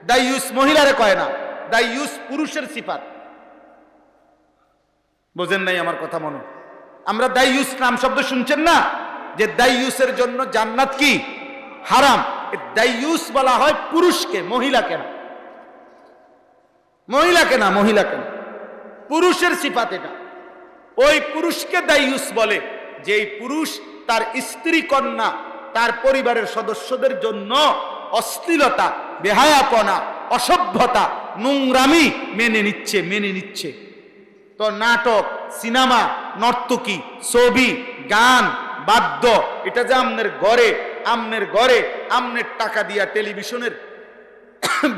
দায়ুস মহিলারে কয় না, দায়ুস পুরুষের সিফাত। বোঝেন নাই আমার কথা? মনে আমরা দায়ুস নাম শব্দ শুনছেন না, যে দায়ুসের জন্য জান্নাত কি হারাম। দায়ুস বলা হয় পুরুষকে, মহিলাকে না, মহিলাকে না, পুরুষের সিফাত এটা। ওই পুরুষকে দায়ুস বলে যেই পুরুষ তার স্ত্রী কন্যা তার পরিবারের সদস্যদের জন্য অশ্লীলতা বেহায়াপনা অসভ্যতা নোংরামি মেনে নিচ্ছে। তো নাটক সিনেমা নর্তকী ছবি গান বাদ্য, এটা যে আমনের ঘরে আমনের টাকা দিয়া টেলিভিশনের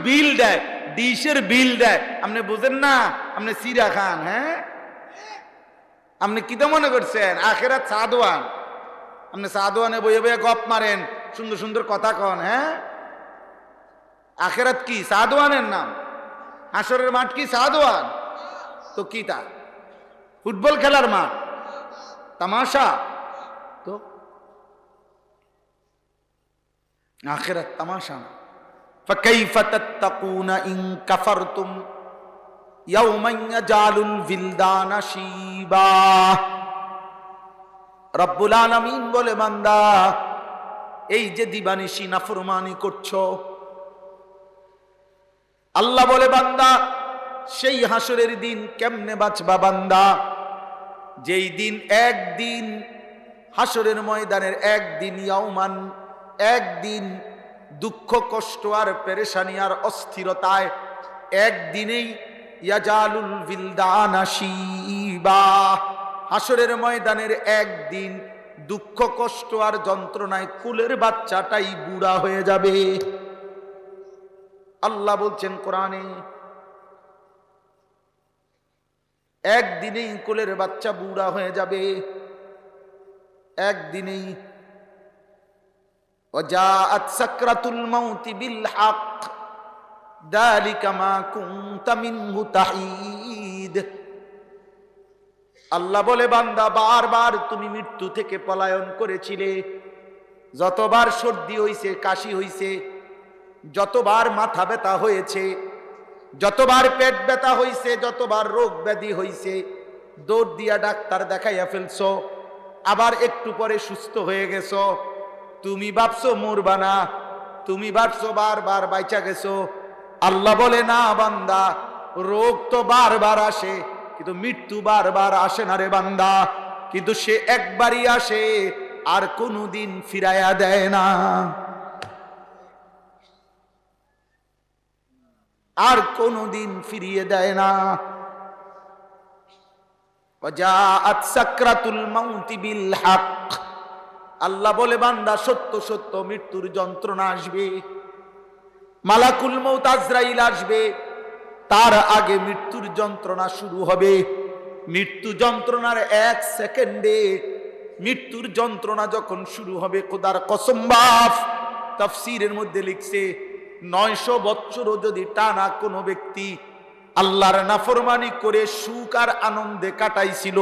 বিল দেয়, ডিশের বিল দেয়, আপনি বুঝেন না? আপনি সিরা খান। হ্যাঁ, আপনি কি তো মনে করছেন আখেরাত সাদওয়ান? আপনি সাদওয়ানে বইয়ে বইয়ে গপ মারেন, সুন্দর সুন্দর কথা কন। হ্যাঁ, আখেরাত কি সাদওয়ানের নাম? হাসরের মাঠ কি সাদওয়ান? তো কি তা ফুটবল খেলার মাঠ, তামাশা? তো আখেরাত তামাশা না। ফাকাইফা তাত্তাকুনা ইন কাফারতুম ইয়াওমান ইয়াজালুল বিলদানা শিবা। রব্বুল আলামিন বলে, বান্দা এই যে দিবানিশি নাফরমানি করছো, আল্লাহ বলে বান্দা সেই হাসরের দিন কেমনে বাঁচবা বান্দা? যেই দিন একদিন হাসরের ময়দানের একদিন, ইয়াউমান একদিন, দুঃখ কষ্ট আর পেরেশানি আর অস্থিরতায় একদিনেই ইয়াজালুল বিলদানা শিবা, হাসরের ময়দানের একদিন দুঃখ কষ্ট আর যন্ত্রণায় কুলের বাচ্চাটাই বুড়া হয়ে যাবে। আল্লাহ বলছেন কোরআনে, একদিনেই কোলের বাচ্চা বুড়া হয়ে যাবে, একদিনেই। ওয়াজাআত সাকরাতুল মাউতি বিল হক যালিকা মা কুনতা মিনহু তাহিদ। আল্লাহ বলে, বান্দা বারবার তুমি মৃত্যু থেকে পলায়ন করেছিলে। যতবার সর্দি হইছে, কাশি হইছে, যতবার মাথা ব্যথা হয়েছে, যতবার পেট ব্যথা হইছে, যতবার রোগ ব্যাধি হইছে, দৌড় দিয়া ডাক্তার দেখাইয়া ফেলছো, আবার একটু পরে সুস্থ হয়ে গেছো। তুমি ভাবছো মরবা না, তুমি ভাবছো বারবার বাইচা গেছো। আল্লাহ বলে, না বান্দা, রোগ তো বারবার আসে, কিন্তু মৃত্যু বারবার আসে না রে বান্দা। কিন্তু সে একবারই আসে, আর কোনোদিন ফিরাইয়া দেয় না, আর কোনোদিন ফিরিয়ে দেয় না। ওয়াজাআত সাকরাতুল মাউতি বিল হক। আল্লাহ বলে, বান্দা সত্য সত্য মৃত্যুর যন্ত্রণা আসবে, মালাকুল মউত আজরাইল আসবে, তার আগে মৃত্যুর যন্ত্রণা শুরু হবে। মৃত্যু যন্ত্রণার এক সেকেন্ডে মৃত্যুর যন্ত্রণা যখন শুরু হবে, খোদার কসম বাপ, তাফসীরের মধ্যে লিখছে 900 বছরও যদি টানা কোনো ব্যক্তি আল্লাহর নাফরমানি করে সুখ আর আনন্দে কাটাইছিল,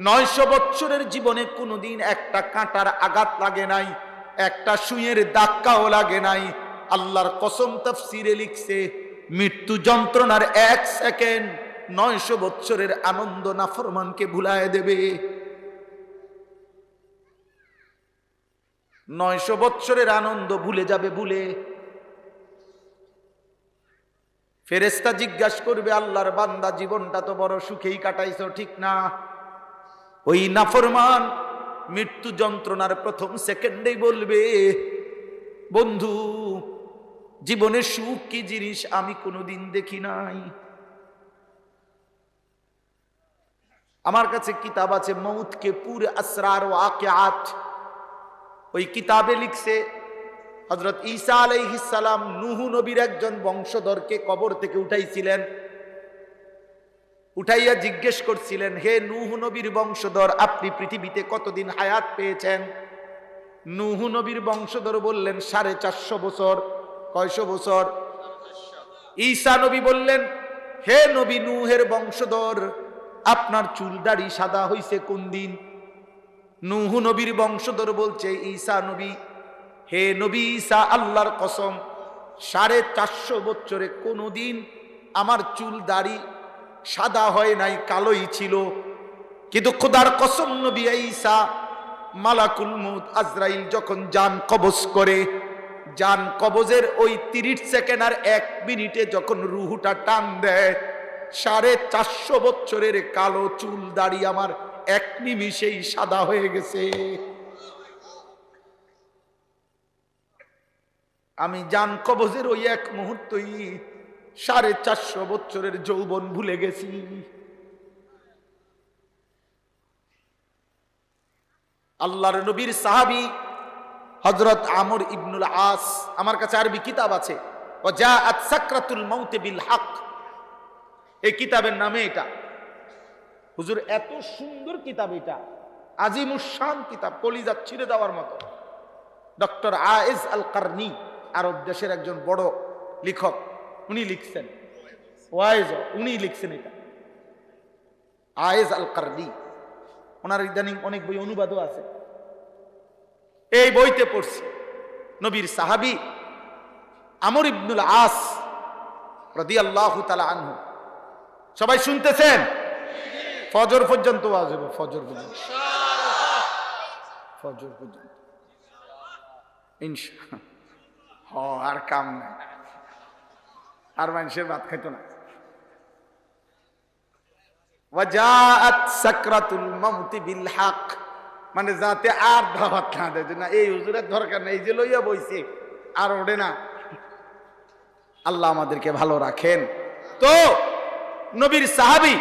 900 বছরের জীবনে কোনোদিন একটা কাঁটার আঘাত লাগে নাই, একটা সুইয়ের ধাক্কাও লাগে নাই। আল্লাহর কসম, তাফসীরে লিখছে মৃত্যু যন্ত্রণার এক সেকেন্ড 900 বছরের আনন্দ নাফরমানকে ভুলায় দেবে। 900 বছরের আনন্দ ভুলে যাবে, ভুলে। ফেরেশতা জিজ্ঞাসা করবে, আল্লাহর বান্দা জীবনটা তো বড় সুখেই কাটাইছো, ঠিক না? ওই নাফরমান মৃত্যু যন্ত্রণার প্রথম সেকেন্ডেই বলবে, বন্ধু জীবনের সুখ কি জিনিস আমি কোনোদিন দেখি নাই। আমার কাছে কিতাব আছে মৌত কে পুরে আসরার ও আকিয়াত, ওই কিতাবে লিখছে হযরত ঈসা আলাইহিস সালাম নূহ নবীর একজন বংশধরকে কবর থেকে উঠাইছিলেন। উঠাইয়া জিজ্ঞেস করছিলেন, হে নূহ নবীর বংশধর, আপনি পৃথিবীতে কতদিন হায়াত পেয়েছেন? নূহ নবীর বংশধর বললেন 450 বছর। কয়শো বছর? ঈসা নবী বললেন, হে নবী নূহের বংশধর, আপনার চুল দাড়ি সাদা হইছে কোন দিন? নূহ নবীর বংশধর বলছে, ঈসা নবী, হে নবী ঈসা, আল্লাহর কসম 450 বছরে কোনদিন আমার চুল দাড়ি সাদা হয় নাই, কালোই ছিল। কিন্তু খোদার কসম নবী ঈসা, মালাকুল মউত আজরাইল যখন জান কবজ করে, জান কবজের ওই 30 সেকেন্ড আর 1 মিনিটে যখন রুহুটা টান দেয়, 450 বছরের কালো চুল দাড়ি আমার 1 নিমিষেই সাদা হয়ে গেছে। আমি জান কবজের ওই 1 মুহূর্তই 450 বছরের যৌবন ভুলে গেছি। আল্লাহর নবীর সাহাবী হযরত আমর ইবনুল আস, আমার কাছে আরবি কিতাব আছে, ওয়াজাআত সাকরাতুল মাউত বিল হক, এই কিতাবের নামে এটা। হুজুর এত সুন্দর কিতাব, এটা আজিমুস শান কিতাব, কলিজা ছিঁড়ে দেওয়ার মতো। ডক্টর আয়েজ আল কারনি, আরব দেশের একজন বড় লেখক, উনি লিখছেন, ওয়াইজ উনি লিখছেন এটা, আয়েজ আল কারনি। ওনার ইদানিং অনেক বই অনুবাদও আছে। এই বইতে পড়ছি নবীর সাহাবী আমর ইবনুল আস রাদিয়াল্লাহু তাআলা আনহু। সবাই শুনতেছেন? ফজর পর্যন্ত ওয়াজ হবে, ফজর পর্যন্ত, ফজর পর্যন্ত ইনশাআল্লাহ। আর কাম নাই, আর মানুষের ভাত খাইতো না। ওয়াজাআত সাকরাতুল মাউত বিল হক, মানে যাতে আর দাওয়াত না দেয় না, এই হুজুরের দরকার নেই, এই যে লইয়া বইছে আর ওঠে না। আল্লাহ আমাদেরকে ভালো রাখেন। তো নবীর সাহাবী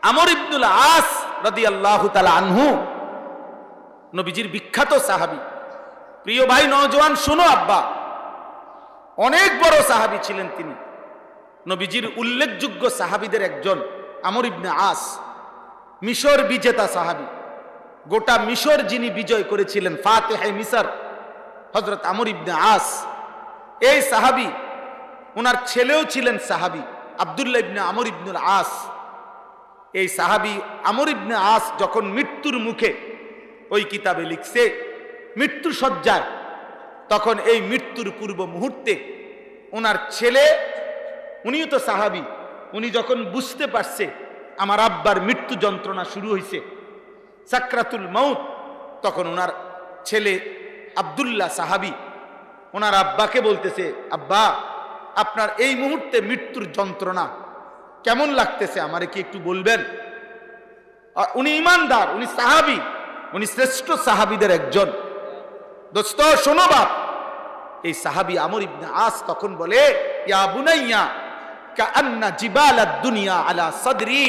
আমর ইবনুল আস রাদিয়াল্লাহু তাআলা আনহু, নবীজির বিখ্যাত সাহাবী। প্রিয় ভাই নওজোয়ান শোনো, আব্বা অনেক বড় সাহাবী ছিলেন তিনি, নবীজির উল্লেখযোগ্য সাহাবীদের একজন আমর ইবনে আস, মিশর বিজেতা সাহাবী। গোটা মিশর যিনি বিজয় করেছিলেন, ফাতেহে মিসর, হযরত আমর ইবনে আস। এই সাহাবী, ওনার ছেলেও ছিলেন সাহাবী, আব্দুল্লাহ ইবনে আমর ইবনুল আস। এই সাহাবী আমর ইবনে আস যখন মৃত্যুর মুখে, ওই কিতাবে লিখছে মৃত্যু সজ্জায়, তখন এই মৃত্যুর পূর্ব মুহূর্তে ওনার ছেলে, উনিও তো সাহাবী, উনি যখন বুঝতে পারছে আমার আব্বার মৃত্যু যন্ত্রণা শুরু হয়েছে, সাকরাতুল মাউত, তখন ওনার ছেলে আব্দুল্লাহ সাহাবী ওনার আব্বাকে বলতেছে, আব্বা আপনার এই মুহূর্তে মৃত্যুর যন্ত্রণা কেমন লাগতেছে, আমারে কি একটু বলবেন? উনি ইমানদার, উনি সাহাবী, উনি শ্রেষ্ঠ সাহাবীদের একজন। দোস্ত শোনো বাপ, এই সাহাবী আমর ইবনে আস তখন বলে, ইয়া বুনাইয়া কাআন্না জিবালাদ দুনিয়া আলা সাদরি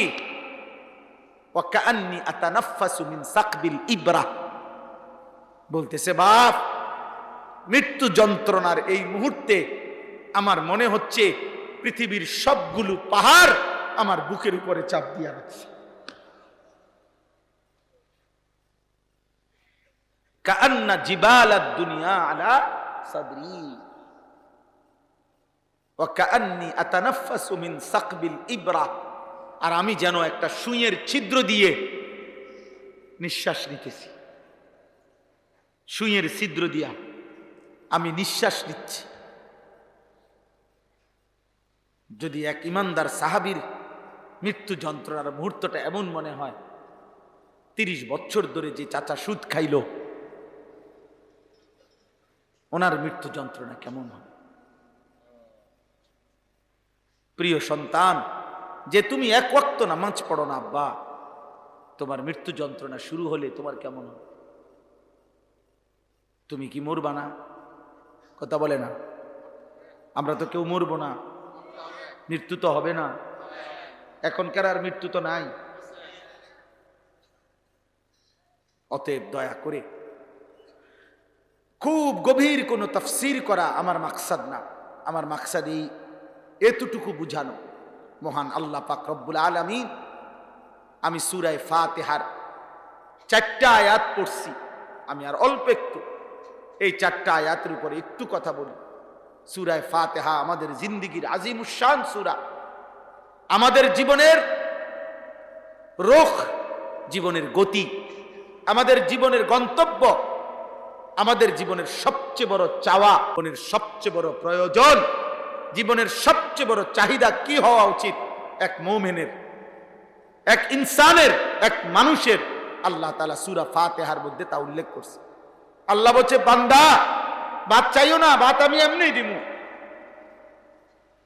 ওয়া কাআন্নি আতানাফাসু মিন সাকবিল ইবরা। বলতেছে, বাপ মৃত্যু যন্ত্রণার এই মুহূর্তে আমার মনে হচ্ছে পৃথিবীর সবগুলো পাহাড় আমার বুকের উপরে চাপ দিয়া রাখছে। কাআন্না জিবালাদ দুনিয়া আলা সাদরি ওয়া কাআন্নি আতানাফাসু মিন সাকবিল ইবরা, আর আমি যেন একটা সুইয়ের ছিদ্র দিয়ে নিঃশ্বাস নিতেছি, সুইয়ের ছিদ্র দিয়া আমি নিঃশ্বাস নিচ্ছি। যদি এক ইমানদার সাহাবীর মৃত্যু যন্ত্রণার মুহূর্তটা এমন মনে হয়, 30 বছর ধরে যে চাচা সুদ খাইল, ওনার মৃত্যু যন্ত্রণা কেমন হবে? প্রিয় সন্তান, যে তুমি এক ওয়াক্ত নামাজ পড়ো না আব্বা, তোমার মৃত্যু যন্ত্রণা শুরু হলে তোমার কেমন হবে? তুমি কি মরবা না? কথা বলে না। আমরা তো কেউ মরবো না, মৃত্যু তো হবে না। এখনকার আর মৃত্যু তো নাই। অতএব দয়া করে খুব গভীর কোনো তাফসীর করা আমার মাকসাদ না। আমার মাকসাদ এই এতটুকু বুঝানো, মহান আল্লাহ পাক রব্বুল আলামিন, আমি সূরা ফাতিহার 4টা আয়াত পড়ছি, আমি আর অল্প একটু এই 4টা আয়াতের উপরে একটু কথা বলি। সূরা ফাতিহা আমাদের জিন্দেগীর আজিমুশান সূরা, আমাদের জীবনের রুখ, জীবনের গতি, আমাদের জীবনের গন্তব্য, আমাদের জীবনের সবচেয়ে বড় চাওয়া, জীবনের সবচেয়ে বড় প্রয়োজন, জীবনের সবচেয়ে বড় চাহিদা কি হওয়া উচিত এক মুমিনের, এক ইনসানের, এক মানুষের। আল্লাহ তাআলা সূরা ফাতিহার মধ্যে তা উল্লেখ করছে। আল্লাহ বলছে, বান্দা ভাত চাইও না, ভাত আমি এমনিই দিমু,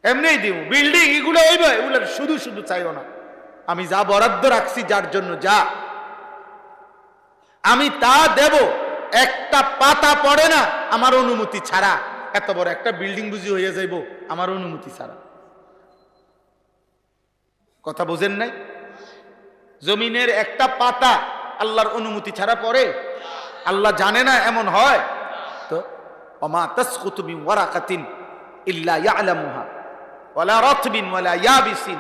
এমনিই দিমু। বিল্ডিং এগুলো এগুলো শুধু শুধু চাইও না। আমি যা বরাদ্দ রাখছি যার জন্য, যা আমি তা দেব। একটা পাতা পড়ে না আমার অনুমতি ছাড়া। এত বড় একটা বিল্ডিং বুঝি হয়ে যাইব আমার অনুমতি ছাড়া। কথা বোঝেন নাই? জমিনের একটা পাতা আল্লাহর অনুমতি ছাড়া পড়ে? আল্লাহ জানে না এমন হয়? তো ওমা তাসকুতু মিন ওয়ারাকাতিন ইল্লা ইয়ালামুহা ওয়ালা রাতবিন ওয়ালা ইয়াবিসিন।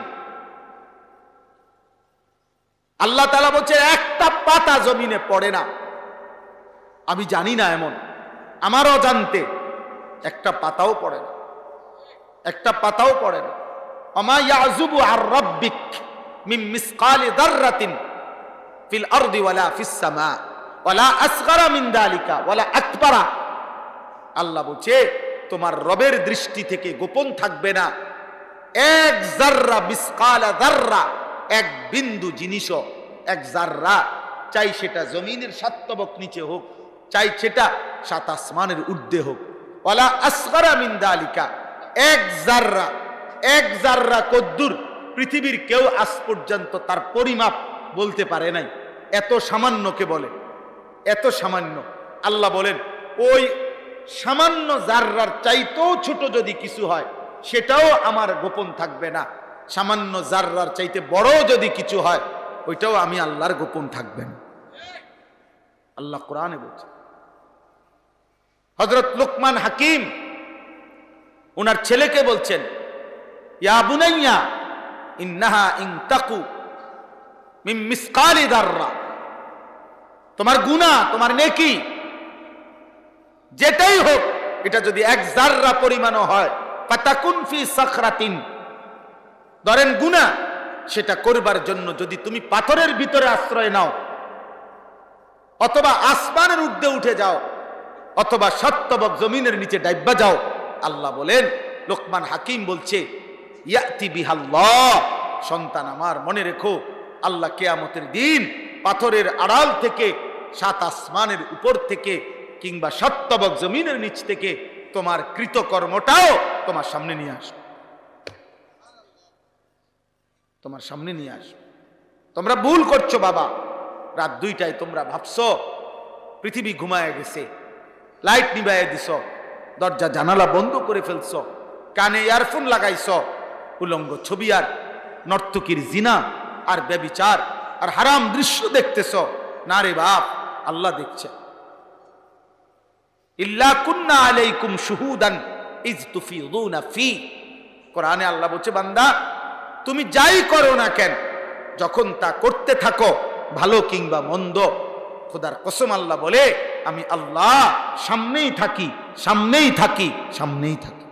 আল্লাহ তাআলা বলছে একটা পাতা জমিনে পড়ে না, আমি জানি না এমন, আমার অজান্তে একটা পাতাও পড়ে না, একটা পাতাও পড়ে না। ওমা ইয়াযুবু আর রাব্বিক মিন মিসকালি যাররাতিন ফিল আরদি ওয়ালা ফিস সামা ওয়ালা আসগারা মিন যালিকা ওয়ালা আকবারা। আল্লাহ বলছে তোমার রবের দৃষ্টি থেকে গোপন থাকবে না এক যাররা, মিসকালা যাররা, এক বিন্দু জিনিসও, এক যাররা, চাই সেটা জমিনের 7 তবক নিচে হোক, চাই সেটা 7 আসমানের ঊর্ধ্বে হোক। ওয়ালা আসগারা মিন যালিকা, এক যাররা, এক যাররা কদ্দুর পৃথিবীর কেউ আজ পর্যন্ত তার পরিমাপ বলতে পারে নাই। এত সামান্যকে বলে, এত সামান্য। আল্লাহ বলেন ওই সামান্য যাররার চাইতেও ছোট যদি কিছু হয় সেটাও আমার গোপন থাকবে না। সামান্য যাররার চাইতে বড় যদি কিছু হয় ওইটাও আমি আল্লাহর গোপন থাকবে না। আল্লাহ কোরআনে বলছে। হযরত লুকমান হাকিম ওনার ছেলেকে বলছেন, ইয়া বুনাইয়া ইন্নাহা ইন তাকু মিন মিসকালি যাররা, তোমার গুনাহ, তোমার নেকি যেটাই হোক, এটা যদি এক যাররা পরিমাণও হয়, ফাতাকুন ফি সাখরাতিন, ধরেন গুনাহ, সেটা করবার জন্য যদি তুমি পাথরের ভিতরে আশ্রয় নাও, অথবা আসমানের ঊর্ধ্বে উঠে যাও, অথবা 7 তবক জমিনের নিচে ডাইব্বা যাও, আল্লাহ বলেন, লোকমান হাকিম বলছে, ইয়াতি বিহাল্লাহ, সন্তান আমার মনে রেখো, আল্লাহ কিয়ামতের দিন পাথরের আড়াল থেকে, 7 আসমানের উপর থেকে, কিংবা 7 তবক জমিনের নিচ থেকে তোমার কৃতকর্মটাও তোমার সামনে নিয়ে আসবে, তোমার সামনে নিয়ে আসবে। তোমরা ভুল করছো বাবা, রাত 2টায় তোমরা ভাবছো পৃথিবী ঘুমায় গেছে, লাইট নিভাইয়া দিছ, দরজা জানালা বন্ধ করে ফেলছ, কানে ইয়ারফোন লাগাইছ, উলঙ্গ ছবি আর নর্তকীর জিনা আর ব্যভিচার আর হারাম দৃশ্য দেখতেছ। না রে বাপ, আল্লাহ দেখছে। ইল্লা কুন্না আলাইকুম শুহুদান ইজ তুফিদুনা ফি, কোরআনে আল্লাহ বলছে, বান্দা তুমি যাই করো না কেন, যখন তা করতে থাকো, ভালো কিংবা মন্দ, খোদার কসম আল্লাহ বলে, আমি আল্লাহ সামনেই থাকি, সামনেই থাকি, সামনেই থাকি,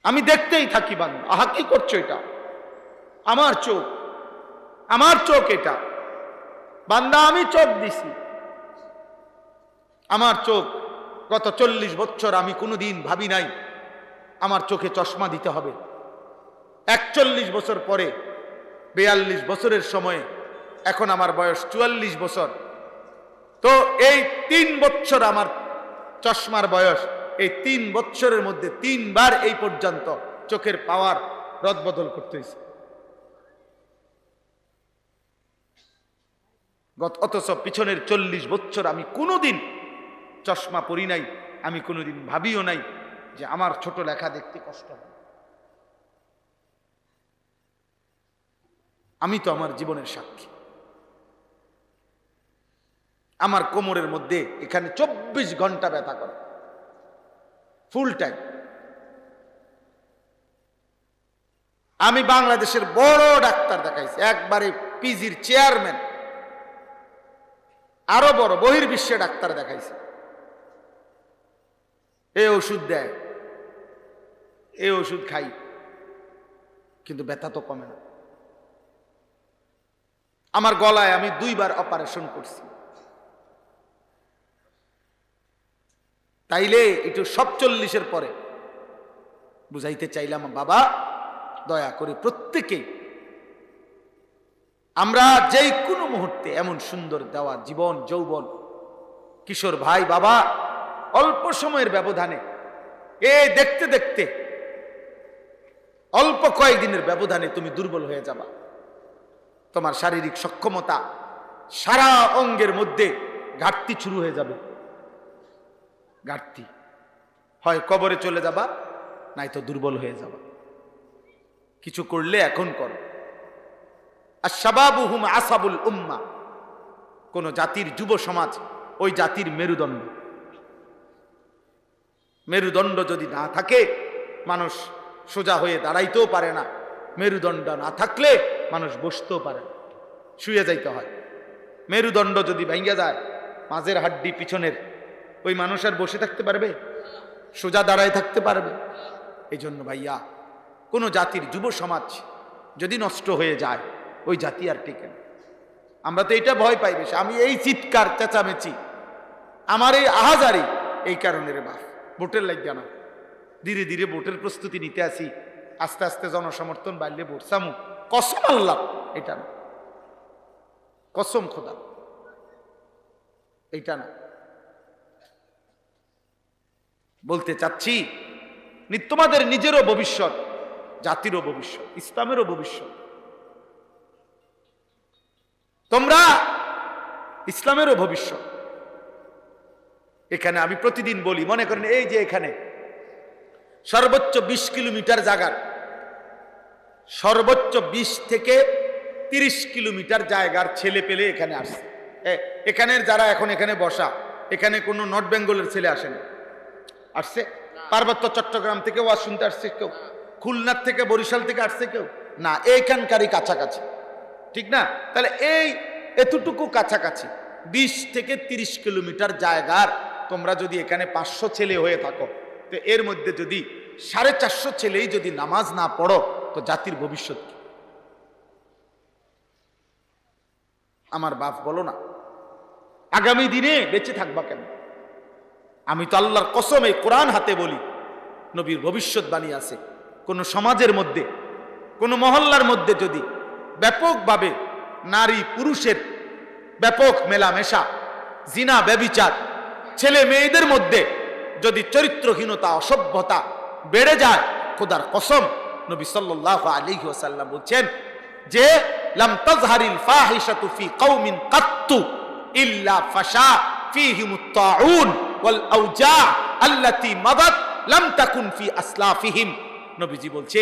আমি দেখতেই থাকি। বান্দা, আহা কি করছো, এটা আমার চোখ, আমার চোখ, এটা বান্দা আমি চোখ দিছি, আমার চোখ। গত 40 বছর আমি কোনোদিন ভাবি নাই আমার চোখে চশমা দিতে হবে। 41 বছর পরে 42 বছরের সময়ে, এখন আমার বয়স 44 বছর, তো এই 3 বছর আমার চশমার বয়স, এই 3 বছরের মধ্যে 3 বার এই পর্যন্ত চোখের পাওয়ার রদবদল করতে হয়েছে। অথচ পিছনের 40 বছর আমি কোনোদিন চশমা পরি নাই, আমি কোনোদিন ভাবিও নাই যে আমার ছোট লেখা দেখতে কষ্ট হবে। আমি তো আমার জীবনের সাক্ষী। আমার কোমরের মধ্যে এখানে 24 ঘন্টা ব্যথা করে, ফুল টাইম। আমি বাংলাদেশের বড় ডাক্তার দেখাইছি, একবারে পিজির চেয়ারম্যান, আরো বড় বহির্বিশ্বে ডাক্তার দেখাইছি। এই ওষুধ দেয়, এই ওষুধ খাই, কিন্তু ব্যথা তো কমে না। আমার গলায় আমি 2 বার অপারেশন করছি। তাইলে একটু 47-এর পরে বুঝাইতে চাইলাম, বাবা দয়া করে প্রত্যেকেই আমরা যেই কোনো মুহূর্তে এমন সুন্দর দেওয়া জীবন যৌবন, কিশোর ভাই বাবা, অল্প সময়ের ব্যবধানে দেখতে দেখতে অল্প কয়েকদিনের ব্যবধানে তুমি দুর্বল হয়ে যাবা। তোমার শারীরিক সক্ষমতা সারা অঙ্গের মধ্যে ঘাটতি শুরু হয়ে যাবে। ঘাটতি, হয় কবরে চলে যাবা, নাই তো দুর্বল হয়ে যাবা। কিছু করলে এখন করো। আশ-শাবাবু হুম আসাবুল উম্মাহ, কোন জাতির যুব সমাজ ওই জাতির মেরুদণ্ড। মেরুদণ্ড যদি না থাকে মানুষ সোজা হয়ে দাঁড়াইতেও পারে না। মেরুদণ্ড না থাকলে মানুষ বসতেও পারে না, শুয়ে যাইতে হয়। মেরুদণ্ড যদি ভেঙে যায়, মাঝের হাড্ডি পিছনের, ওই মানুষ আর বসে থাকতে পারবে? সোজা দাঁড়ায় থাকতে পারবে? এই জন্য ভাইয়া, কোন জাতির যুব সমাজ যদি নষ্ট হয়ে যায়, ওই জাতি আর টিকে না। আমরা তো এটা ভয় পাই বেশি। আমি এই চিৎকার চেঁচামেচি, আমার এই আহাজারি এই কারণে রে বাপ, ভোটের লাগিয়া না। ধীরে ধীরে ভোটের প্রস্তুতি নিতে আসি, আস্তে আস্তে জনসমর্থন বাড়লে ভোট সামু। কসম আল্লাহ, এটা না, কসম খোদা, এইটা না। বলতে চাচ্ছি, তোমাদের নিজেরও ভবিষ্যৎ, জাতিরও ভবিষ্যৎ, ইসলামেরও ভবিষ্যৎ। তোমরা ইসলামেরও ভবিষ্যৎ। এখানে আমি প্রতিদিন বলি, মনে করেন এই যে এখানে সর্বোচ্চ 20 কিলোমিটার জায়গার, সর্বোচ্চ 20 থেকে 30 কিলোমিটার জায়গার ছেলে পেলে এখানে আসছে। এখানের যারা এখন এখানে বসা, এখানে কোনো নর্থ বেঙ্গলের ছেলে আসেনি, আসছে? পার্বত্য চট্টগ্রাম থেকে ওয়াজ শুনতে আসছে কেউ? খুলনার থেকে, বরিশাল থেকে আসছে কেউ? না, এইখানকারই কাছাকাছি, ঠিক না? তাহলে এই এতটুকু কাছাকাছি 20 থেকে 30 কিলোমিটার জায়গার তোমরা যদি এখানে 500 ছেলে হয়ে থাকো, তো এর মধ্যে যদি 450 ছেলেই যদি নামাজ না পড়ো, তো জাতির ভবিষ্যৎ কি? আমার বাপ বলো না, আগামী দিনে বেঁচে থাকবা কেন? আমি তো আল্লাহর কসম এই কোরআন হাতে বলি, নবীর ভবিষ্যৎবাণী আছে। কোন সমাজের মধ্যে, কোন মহল্লার মধ্যে যদি ব্যাপকভাবে নারী পুরুষের ব্যাপক মেলামেশা, জিনা ব্যভিচার, ছেলে মেয়েদের মধ্যে যদি চরিত্রহীনতা, অসভ্যতা বেড়ে যায়, খোদার কসম নবী সাল্লাল্লাহু আলাইহি ওয়াসাল্লাম বলছেন যে লাম তাজহারিল ফাহিশাতু ফি কওমিন কাত্তু ইল্লা ফাশা ফীহিমুত তাউন ওয়াল আওজা আল্লাতী মাদাত লাম তাকুন ফি আসলাফিহিম। নবীজি বলছে,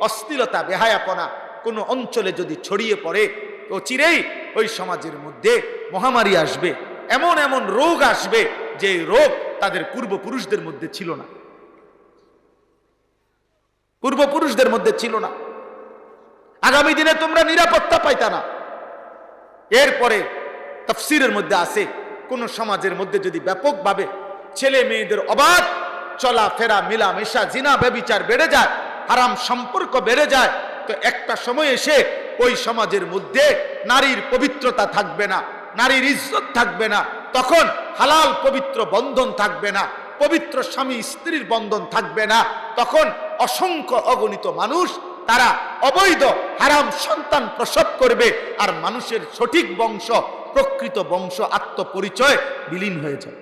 অশ্লীলতা, বেহায়াপনা কোন অঞ্চলে যদি ছড়িয়ে পড়ে, তো চিরেই ওই সমাজের মধ্যে মহামারী আসবে, এমন এমন রোগ আসবে যে রোগ তাদের পূর্বপুরুষদের মধ্যে ছিল না, পূর্বপুরুষদের মধ্যে ছিল না। আগামী দিনে তোমরা নিরাপত্তা পাইতা না। এরপরে তাফসীরের মধ্যে আছে, কোন সমাজের মধ্যে যদি ব্যাপকভাবে ছেলে মেয়েদের অবাধ চলাফেরা, মেলামেশা, জিনা ব্যভিচার বেড়ে যায়, হারাম সম্পর্ক বেড়ে যায়, তো একটা সময় এসে ওই সমাজের মধ্যে নারীর পবিত্রতা থাকবে না, নারীর ইজ্জত থাকবে না, তখন হালাল পবিত্র বন্ধন থাকবে না, পবিত্র স্বামী স্ত্রীর বন্ধন থাকবে না, তখন অসংখ্য অগণিত মানুষ তারা অবৈধ হারাম সন্তান প্রসব করবে, আর মানুষের সঠিক বংশ, প্রকৃত বংশ, আত্মপরিচয় বিলীন হয়ে যায়।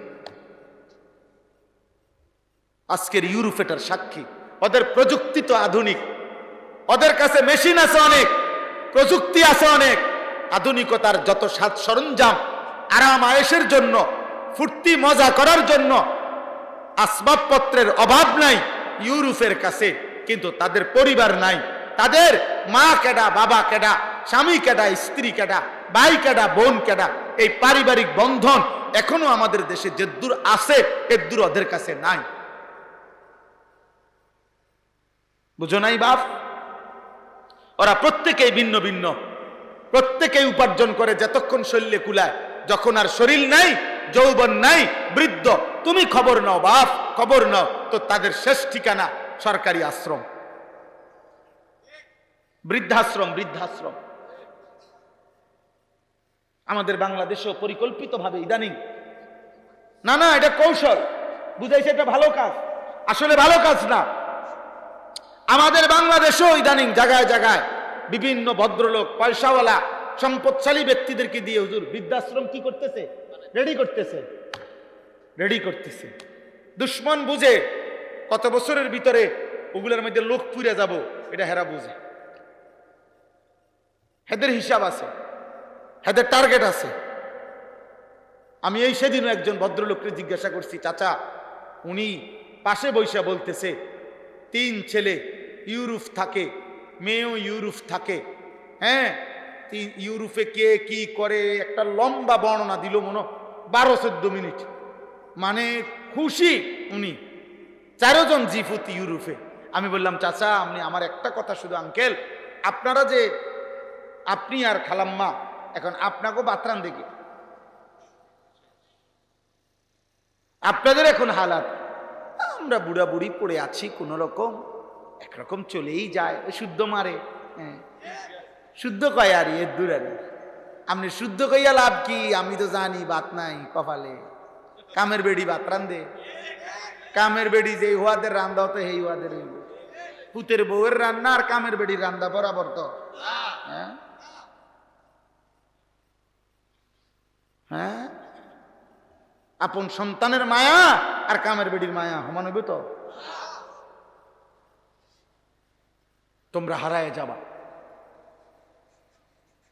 আজকের ইউরোপ এটার সাক্ষী। ওদের প্রযুক্তি তো আধুনিক, ওদের কাছে মেশিন আছে অনেক, প্রযুক্তি আছে অনেক, আধুনিকতার যত সাজ সরঞ্জাম, আরাম আয়েশের জন্য, ফুর্তি মজা করার জন্য আসবাবপত্রের অভাব নাই ইউরোপের কাছে, কিন্তু তাদের পরিবার নাই। তাদের মা কেডা, বাবা কেডা, স্বামী কেডা, স্ত্রী কেডা, ভাই কেডা, বোন কেডা, এই পারিবারিক বন্ধন এখনো আমাদের দেশে যেদূর আছে এদূর ওদের কাছে নাই। বুঝো নাই বাপ? ওরা প্রত্যেকেই ভিন্ন ভিন্ন, প্রত্যেকেই উপার্জন করে যতক্ষণ শরীরে কুলায়। যখন আর শরীর নাই, যৌবন নাই, বৃদ্ধ, তুমি খবর নাও বাপ, খবর নাও, তো তাদের শেষ ঠিকানা সরকারি আশ্রম, বৃদ্ধাশ্রম, বৃদ্ধাশ্রম। আমাদের বাংলাদেশেও পরিকল্পিতভাবে ইদানিং, না না এটা কৌশল, বুঝাইছে এটা ভালো কাজ, আসলে ভালো কাজ না। আমাদের বাংলাদেশেও ইদানিং জায়গায় জায়গায় বিভিন্ন ভদ্রলোক, পয়সাওয়ালা, সম্পদশালী ব্যক্তিদেরকে দিয়ে হুজুর বৃদ্ধাশ্রম কি করতেছে, রেডি করতেছে, রেডি করতেছে। দুশ্মন বুঝে কত বছরের ভিতরে ওগুলোর মধ্যে লোক পুড়ে যাব, এটা হেরা বুঝে, হেদের হিসাব আছে, হেদের টার্গেট আছে। আমি এই সেদিনও একজন ভদ্রলোককে জিজ্ঞাসা করছি, চাচা, উনি পাশে বৈশা বলতেছে 3 ছেলে ইউরোপ থাকে, মেয়েও ইউরোপ থাকে। হ্যাঁ, ইউরোপে কে কি করে একটা লম্বা বর্ণনা দিল, মনে 12-14 মিনিট। মানে খুশি উনি, 4 জন জিফুতি ইউরোপে। আমি বললাম, চাচা আপনি আমার একটা কথা শুধু, আঙ্কেল আপনারা যে, আপনি আর খালাম্মা এখন আপনাকেও বাতরান দেখি, আপনাদের এখন হালাত, আমরা বুড়া বুড়ি পড়ে আছি, কোন রকম একরকম চলেই যায়, শুদ্ধ মারে। হ্যাঁ, শুদ্ধ কয় আর এর দূর আর আপনি শুদ্ধ কইয়া লাভ কি? আমি তো জানি বাত নাই কপালে, কামের বেড়ি বাত রান্ধে, কামের বেড়ি যে হুয়াদের রান্দাও তো হেই হুয়াদের, পুতের বউয়ের রান্না আর কামের বেড়ির রান্না বরাবর তো। হ্যাঁ হ্যাঁ, আপন সন্তানের মায়া আর কামের বেড়ির মায়া সমান হইব তো? তোমরা হারায় যাবা,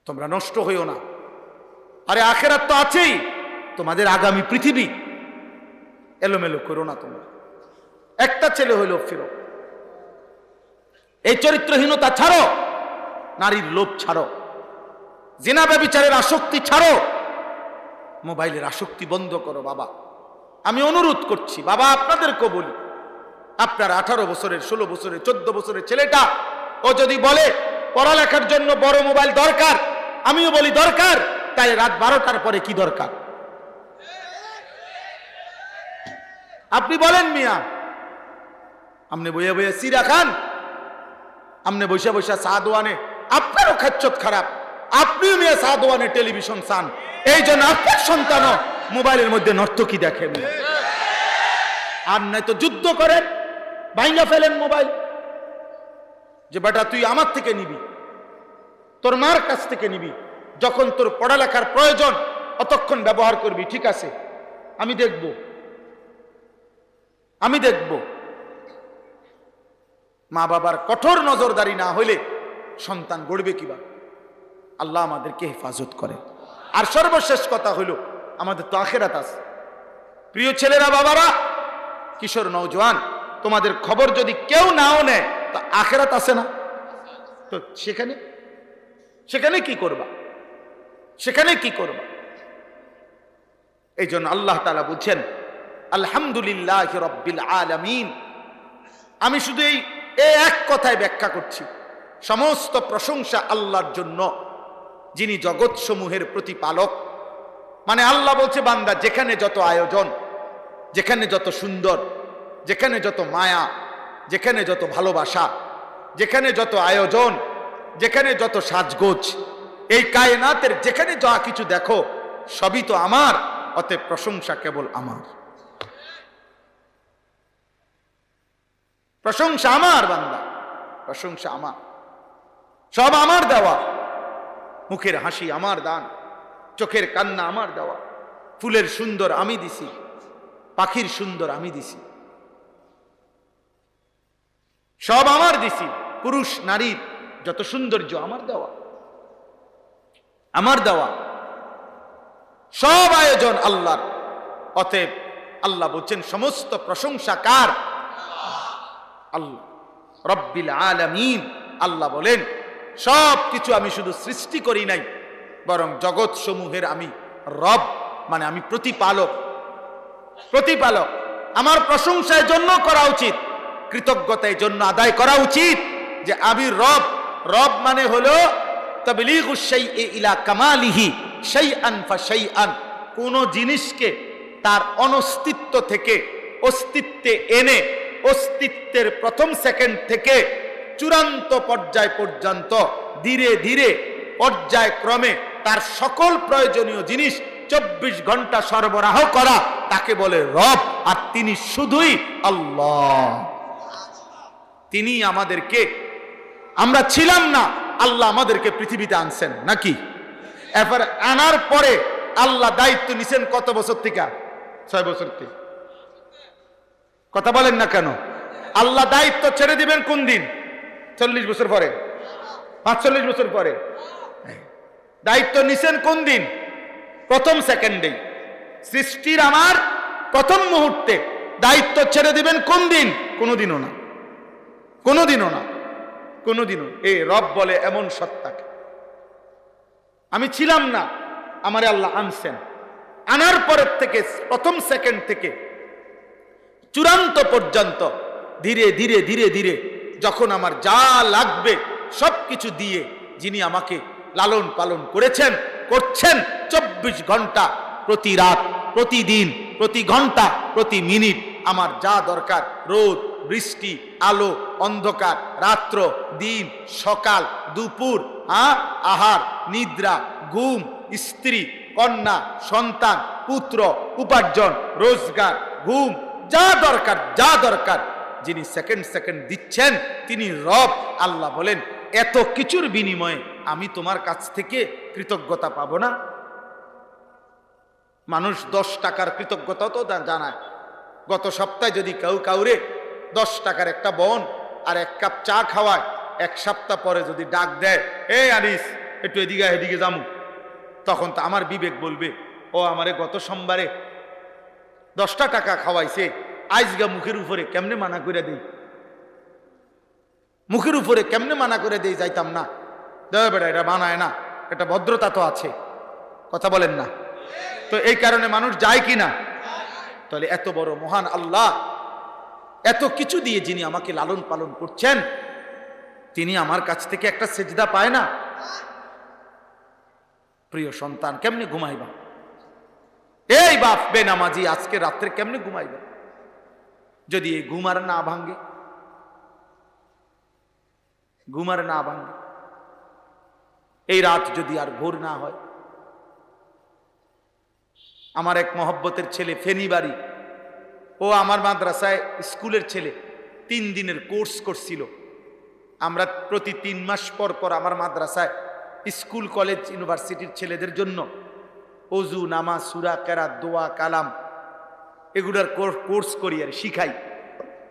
তোমরা নষ্ট হইও না। আরে আখেরাত তো আছেই, তোমাদের আগামী পৃথিবী, এলোমেলো করো না তোমরা। একটা ছেলে হইল ফিরো, এই চরিত্রহীনতা ছাড়ো, নারীর লোভ ছাড়ো, জিনা ব্যভিচারের আসক্তি ছাড়ো, মোবাইলের আসক্তি বন্ধ করো। বাবা আমি অনুরোধ করছি, বাবা আপনাদেরকেও বলি, আপনার 18 বছরের, 16 বছরের, 14 বছরের ছেলেটা ও যদি বলে পড়ালেখার জন্য বড় মোবাইল দরকার, আমিও বলি দরকার, তাই রাত 12টার পরে কি দরকার? আপনি বলেন মিয়া, আপনি বইয়া বইয়া সিরা খান, আপনি বৈশা বৈশা চা দোয়ানে, আপনারও খাচ্ছত খারাপ, আপনিও মিয়া চা দোয়ানে টেলিভিশন চান, এই জন্য আপনার সন্তানও মোবাইলের মধ্যে নর্তকী দেখেন। আর নাই তো যুদ্ধ করেন, ভাঙা ফেলেন মোবাইল, যে বেটা তুই আমার থেকে নিবি, তোর মার কাছ থেকে নিবি, যখন তোর পড়ালেখার প্রয়োজন অতক্ষণ ব্যবহার করবি, ঠিক আছে, আমি দেখব, আমি দেখব। মা বাবার কঠোর নজরদারি না হইলে সন্তান গড়বে কিভাবে? আল্লাহ আমাদেরকে হেফাজত করে। আর সর্বশেষ কথা হইল, আমাদের তো আখেরাত আছে। প্রিয় ছেলেরা, বাবারা, কিশোর নওজোয়ান, তোমাদের খবর যদি কেউ নাও নেয় তা আখেরাত আছে না? তো সেখানে সেখানে কি করবা? সেখানে কি করবা? এই জন্য আল্লাহ তাআলা বলছেন, আলহামদুলিল্লাহি রাব্বিল আলামিন। আমি শুধু এই এক কথায় ব্যাখ্যা করছি, সমস্ত প্রশংসা আল্লাহর জন্য, যিনি জগৎ সমূহের প্রতিপালক। মানে আল্লাহ বলছে, বান্দা যেখানে যত আয়োজন, যেখানে যত সুন্দর, যেখানে যত মায়া, যেখানে যত ভালোবাসা, যেখানে যত আয়োজন, যেখানে যত সাজগোজ, এই কায়নাতের যেখানে যা কিছু দেখো সবই তো আমার, অতএব প্রশংসা কেবল আমার, প্রশংসা আমার বান্দা, প্রশংসা আমার, সব আমার দেওয়া। মুখের হাসি আমার দান, চোখের কান্না আমার দেওয়া, ফুলের সুন্দর আমি দিছি, পাখির সুন্দর আমি দিছি। সব আমার দিছি, পুরুষ নারীর যত সৌন্দর্য আমার দেওয়া, আমার দেওয়া, সব আয়োজন আল্লাহর। অতএব আল্লাহ বলছেন সমস্ত প্রশংসা কার? আল্লাহ রব্বিল আলামিন। আল্লাহ বলেন সব কিছু আমি শুধু সৃষ্টি করি নাই, বরং জগৎ সমূহের আমি রব, মানে আমি প্রতিপালক। প্রতিপালক। আমার প্রশংসার জন্য করা উচিত, কৃতজ্ঞতার জন্য আদায় করা উচিত যে আমি রব। রব মানে হলো তাবলীগুশ শাইই ইলা কামালিহি শাইআন ফাশাইআন, কোন জিনিসকে তার অনস্তিত্ব থেকে অস্তিত্বে এনে অস্তিত্বের প্রথম সেকেন্ড থেকে চূড়ান্ত পর্যায় পর্যন্ত ধীরে ধীরে পর্যায়ক্রমে তার সকল প্রয়োজনীয় জিনিস 24 ঘন্টা সরবরাহ করা, তাকে বলে রব। আর তিনি শুধুই আল্লাহ। তিনি আমাদেরকে, আমরা ছিলাম না, আল্লাহ আমাদেরকে পৃথিবীতে আনছেন নাকি? এরপর আনার পরে আল্লাহ দায়িত্ব নিছেন কত বছর থেকে? 6 বছর থেকে। কথা বলেন না কেন? আল্লাহ দায়িত্ব ছেড়ে দিবেন কোন দিন? 40 বছর পরে, 45 বছর পরে। দায়িত্ব নিছেন কোন দিন? প্রথম সেকেন্ডেই, সৃষ্টির আমার প্রথম মুহূর্তে। দায়িত্ব ছেড়ে দিবেন কোন দিন? কোনোদিনও না, কোনোদিনও না, কোনোদিনও। এ রব বলে এমন সত্তাকে। আমি ছিলাম না, আমারে আল্লাহ আনছেন। আনার পরের থেকে, প্রথম সেকেন্ড থেকে চূড়ান্ত পর্যন্ত ধীরে ধীরে ধীরে ধীরে যখন আমার যা লাগবে সবকিছু দিয়ে যিনি আমাকে লালন পালন করেছেন, করছেন 24 ঘন্টা, প্রতি রাত, প্রতিদিন, প্রতি ঘন্টা, প্রতি মিনিট আমার যা দরকার, রোদ বৃষ্টি, আলো অন্ধকার, রাত্র দিন, সকাল দুপুর, আহার নিদ্রা, ঘুম, স্ত্রী কন্যা সন্তান পুত্র উপার্জন রোজগার ঘুম, যা দরকার, যা দরকার যিনি সেকেন্ড সেকেন্ড দিচ্ছেন তিনি রব। আল্লাহ বলেন এত কিছুর বিনিময়ে আমি তোমার কাছ থেকে কৃতজ্ঞতা পাবো না? মানুষ 10 টাকার কৃতজ্ঞতা তো জানায়। গত সপ্তাহে যদি কেউ কাউরে 10 টাকার একটা বন আর 1 কাপ চা খাওয়ায়, 1 সপ্তাহ পরে যদি ডাক দেয়, এ আনিস একটু এদিকে এদিকে যামু, তখন তো আমার বিবেক বলবে ও আমারে গত সোমবারে 10টা টাকা খাওয়াইছে, আজগা মুখের উপরে কেমনে মানা করে দেই, মুখের উপরে কেমনে মানা করে দেই, যাইতাম না। দেবে বেটা, এটা মানায় না, এটা ভদ্রতা তো আছে। কথা বলেন না? তো এই কারণে মানুষ যায় কি না? তাহলে এত বড় মহান আল্লাহ, এত কিছু দিয়ে যিনি আমাকে লালন পালন করছেন, তিনি আমার কাছ থেকে একটা সেজদা পায় না? প্রিয় সন্তান, কেমনে ঘুমাইবা? এই বাপ বেনামাজি আজকে রাত্রে কেমনে ঘুমাইবা যদি এই ঘুমার না ভাঙ্গে? ঘুমার না ভাঙ্গে, এই রাত যদি আর ভোর না হয়। আমার এক মহব্বতের ছেলে ফেনীবাড়ি, ও আমার মাদ্রাসায় স্কুলের ছেলে, 3 দিনের কোর্স করছিল। আমরা প্রতি 3 মাস পর পর আমার মাদ্রাসায় স্কুল কলেজ ইউনিভার্সিটির ছেলেদের জন্য অজু নামাজ সূরা কেরাত দোয়া কালাম এগুলার কোর্স করি আর শিখাই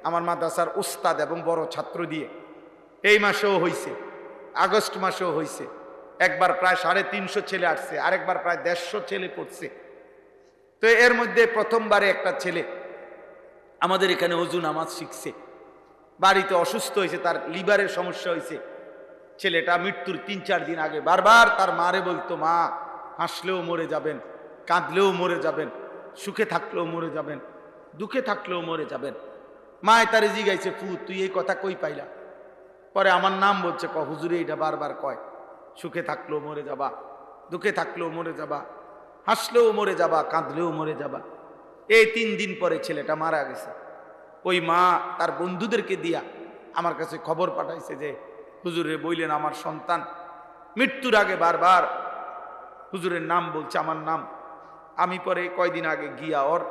আমার মাদ্রাসার উস্তাদ এবং বড় ছাত্র দিয়ে। এই মাসেও হইছে, আগস্ট মাসেও হইছে। একবার প্রায় 350 ছেলে আসছে, আরেকবার প্রায় 150 ছেলে পড়ছে। তো এর মধ্যে প্রথমবারে একটা ছেলে আমাদের এখানে অজু নামাজ শিখছে, বাড়িতে অসুস্থ হয়েছে, তার লিভারের সমস্যা হয়েছে। ছেলেটা মৃত্যুর 3-4 দিন আগে বারবার তার মারে বলতো, মা হাসলেও মরে যাবেন, কাঁদলেও মরে যাবেন, সুখে থাকলেও মরে যাবেন, দুঃখে থাকলেও মরে যাবেন। মায় তারে জিগাইছে, ফু তুই এই কথা কই পাইলা? পরে আমার নাম বলছে, হুজুরে এটা বারবার কয়, সুখে থাকলেও মরে যাবা, দুঃখে থাকলেও মরে যাবা, হাসলেও মরে যাবা, কাঁদলেও মরে যাবা। এই 3 দিন পরে ছেলেটা মারা গেছে। ওই মা তার বন্ধুদেরকে দিয়া আমার কাছে খবর পাঠাইছে যে হুজুরে বললেন আমার সন্তান মৃত্যুর আগে বারবার হুজুরের নাম বলছে, আমার নাম। আমি পরে কয়দিন আগে গিয়া ওর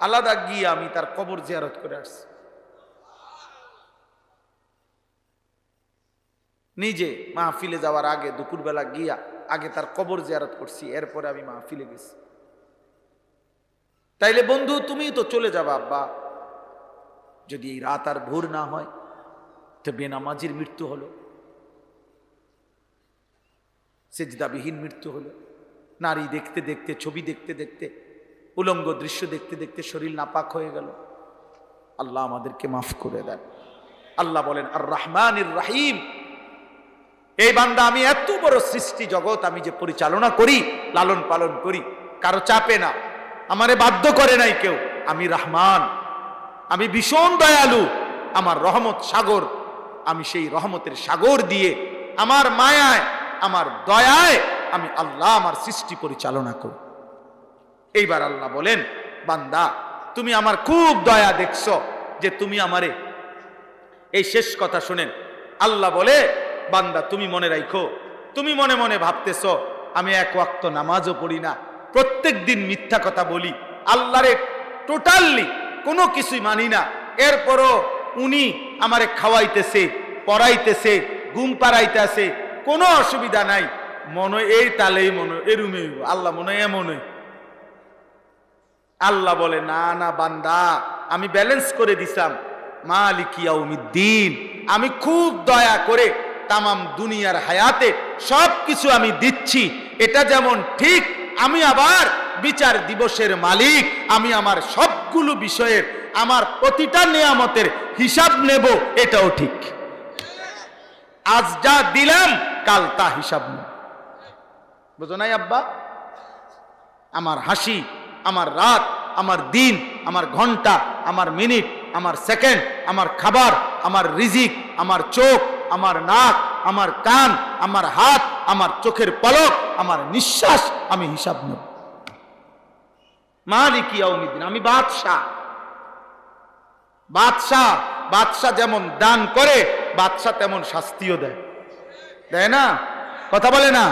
আলাদা গিয়া আমি তার কবর জিয়ারত করে আসছি। নিজে মাহফিলে যাওয়ার আগে দুপুরবেলা গিয়া আগে তার কবর জিয়ারত করছি, এরপরে আমি মাহফিলে গেছি। তাইলে বন্ধু তুমি তো চলে যাবা আব্বা, যদি এই রাত আর ভোর না হয় তো বেনামাজির মৃত্যু হলো, সেজদাবিহীন মৃত্যু হলো, নারী দেখতে দেখতে, ছবি দেখতে দেখতে, উলঙ্গ দৃশ্য দেখতে দেখতে শরীর নাপাক হয়ে গেল। আল্লাহ আমাদেরকে মাফ করে দেন। আল্লাহ বলেন আর রহমানির রহিম, এই বান্দা আমি এত বড় সৃষ্টি জগৎ আমি যে পরিচালনা করি, লালন পালন করি, কারো চাপে না, আমারে বাধ্য করে নাই কেউ। আমি রহমান, আমি ভীষণ দয়ালু, আমার রহমত সাগর, আমি সেই রহমতের সাগর দিয়ে আমার মায়ায়, আমার দয়ায় আমি আল্লাহ আমার সৃষ্টি পরিচালনা করি। এইবার আল্লাহ বলেন বান্দা তুমি আমার খুব দয়া দেখছো যে তুমি আমারে, এই শেষ কথা শুনেন, আল্লাহ বলে বান্দা তুমি মনে রাখো, তুমি মনে মনে ভাবতেছ আমি এক ওয়াক্ত নামাজও পড়ি না, প্রত্যেক দিন মিথ্যা কথা বলি, আল্লাহরে টোটালি কোনো কিছুই মানি না, এরপরও উনি আমারে খাওয়াইতেছে, পড়াইতেছে, ঘুম পাড়াইতেছে, কোনো অসুবিধা নাই, মনে এই তালেই মনে এরুমে, আল্লাহ মনে এমন। আল্লাহ বলে না না বান্দা, আমি ব্যালেন্স করে দিলাম, মালিক ইয়াউমিদ্দিন, আমি খুব দয়া করে তামাম দুনিয়ার হায়াতে সব কিছু আমি দিচ্ছি, এটা যেমন ঠিক, আমি আবার বিচার দিবসের মালিক, আমি আমার সবগুলো বিষয়ের, আমার প্রতিটা নিয়ামতের হিসাব নেব, এটাও ঠিক। আজ যা দিলাম কাল তা হিসাব নেব, বুঝো নাই আব্বা? আমার হাসি, আমার রাত, আমার দিন, আমার ঘন্টা, আমার মিনিট, আমার সেকেন্ড, আমার খাবার, আমার রিজিক, আমার চোখ, আমার নাক, আমার কান, আমার হাত, আমার চোখের পলক, আমার নিঃশ্বাস, আমি হিসাব নেব। মালিক ইয়াউমিদ্দিন, আমি বাদশাহ। বাদশাহ, বাদশাহ যেমন দান করে, বাদশাহ তেমন শাস্তিও দেয়, দেয় না? কথা বলে না?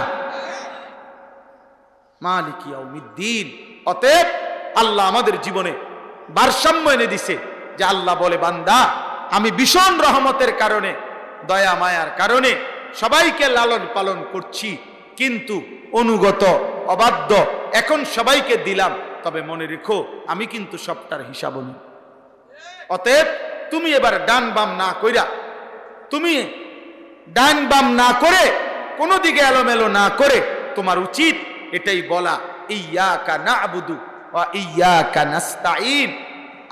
মালিক ইয়াউমিদ্দিন। অতএব আল্লাহ আমাদের জীবনে ভারসাম্য এনে দিছে, যে আল্লাহ বলে বান্দা আমি ভীষণ রহমতের কারণে, দয়া মায়ার কারণে সবাইকে লালন পালন করছি, কিন্তু অনুগত অবাধ্য এখন সবাইকে দিলাম, তবে মনে রেখো আমি কিন্তু সবটার হিসাব নিই। অতএব তুমি এবার ডান বাম না কইরা, তুমি ডান বাম না করে, কোনো দিকে এলোমেলো না করে, তোমার উচিত এটাই বলা, ইয়াকা না'বুদু ওয়া ইয়াকা নাস্তাঈন।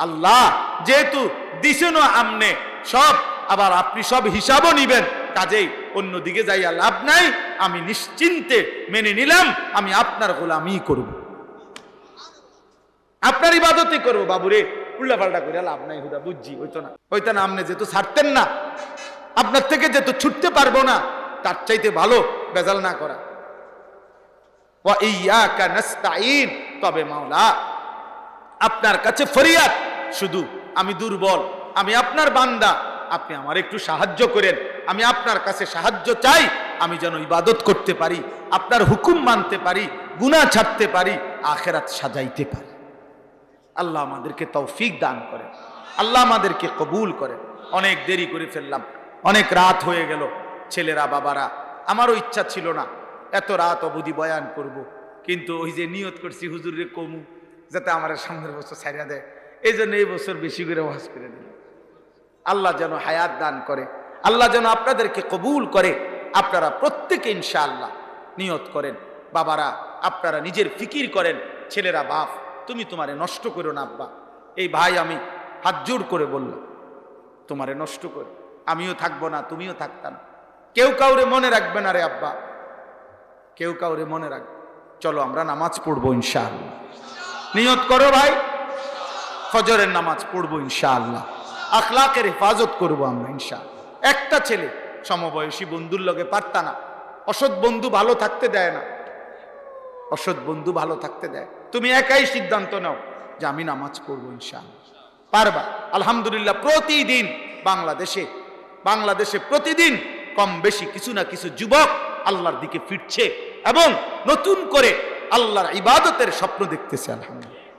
আল্লাহ যেহেতু দিছেন আমনে সব, আবার আপনি সব হিসাবও নিবেন, কাজেই অন্যদিকে যাইয়া লাভ নাই, আমি নিশ্চিন্তে মেনে নিলাম আমি আপনার গোলামি করব, আপনার ইবাদতই করবো। বাবুরে উল্টা পাল্টা করে লাভ নাই, হুদা বুঝছি, হইতো না আমনে যেহেতু ছাড়তেন না, আপনার থেকে যেহেতু ছুটতে পারবো না, তার চাইতে ভালো বেজাল না করা। ওয়া ইয়াকা নাস্তাঈন, তবে মাওলা আপনার কাছে ফরিয়াদ, শুধু আমি দুর্বল, আমি আপনার বান্দা, আপনি আমার একটু সাহায্য করেন, আমি আপনার কাছে সাহায্য চাই, আমি যেন ইবাদত করতে পারি, আপনার হুকুম মানতে পারি, গুনাহ ছাড়তে পারি, আখিরাত সাজাইতে পারি। আল্লাহ আমাদেরকে তৌফিক দান করেন, আল্লাহ আমাদেরকে কবুল করেন। অনেক দেরি করে ফেললাম, অনেক রাত হয়ে গেল। ছেলেরা, বাবারা, আমারও ইচ্ছা ছিল না এত রাত অবধি বয়ান করব, কিন্তু ওই যে নিয়ত করছি হুজুরে কমু, যাতে আমার সামনের বছর ছাড়িয়া দেয়, এই জন্য এই বছর বেশি করে ওয়াজ করে দিল। আল্লাহ যেন হায়াত দান করে, আল্লাহ যেন আপনাদেরকে কবুল করে। আপনারা প্রত্যেকে ইনশাআল্লাহ নিয়ত করেন। বাবারা আপনারা নিজের ফিকির করেন, ছেলেরা বাপ তুমি তোমারে নষ্ট করো না আব্বা। এই ভাই আমি হাত জোড় করে বললাম, তোমারে নষ্ট করে আমিও থাকবো না, তুমিও থাকতা না, কেউ কাউরে মনে রাখবে না রে আব্বা, কেউ কাউরে মনে রাখবে। চলো আমরা নামাজ পড়বো ইনশাআল্লাহ, নিয়ত করো ভাই, ফজরের নামাজ পড়বো ইনশাআল্লাহ, আখলাকের হেফাজত করবো আমরা ইনশাআল্লাহ। একটা ছেলে সমবয়সী বন্ধুর লগে পারতা না, অসৎ বন্ধু ভালো থাকতে দেয় না, অসৎ বন্ধু ভালো থাকতে দেয়। তুমি একাই সিদ্ধান্ত নাও যে আমি নামাজ পড়বো ইনশাআল্লাহ, পারবা। আলহামদুলিল্লাহ প্রতিদিন বাংলাদেশে প্রতিদিন কম বেশি কিছু না কিছু যুবক আল্লাহর দিকে ফিরছে এবং নতুন করে আল্লাহর ইবাদতের স্বপ্ন দেখতেছে। আলহামদুলিল্লাহ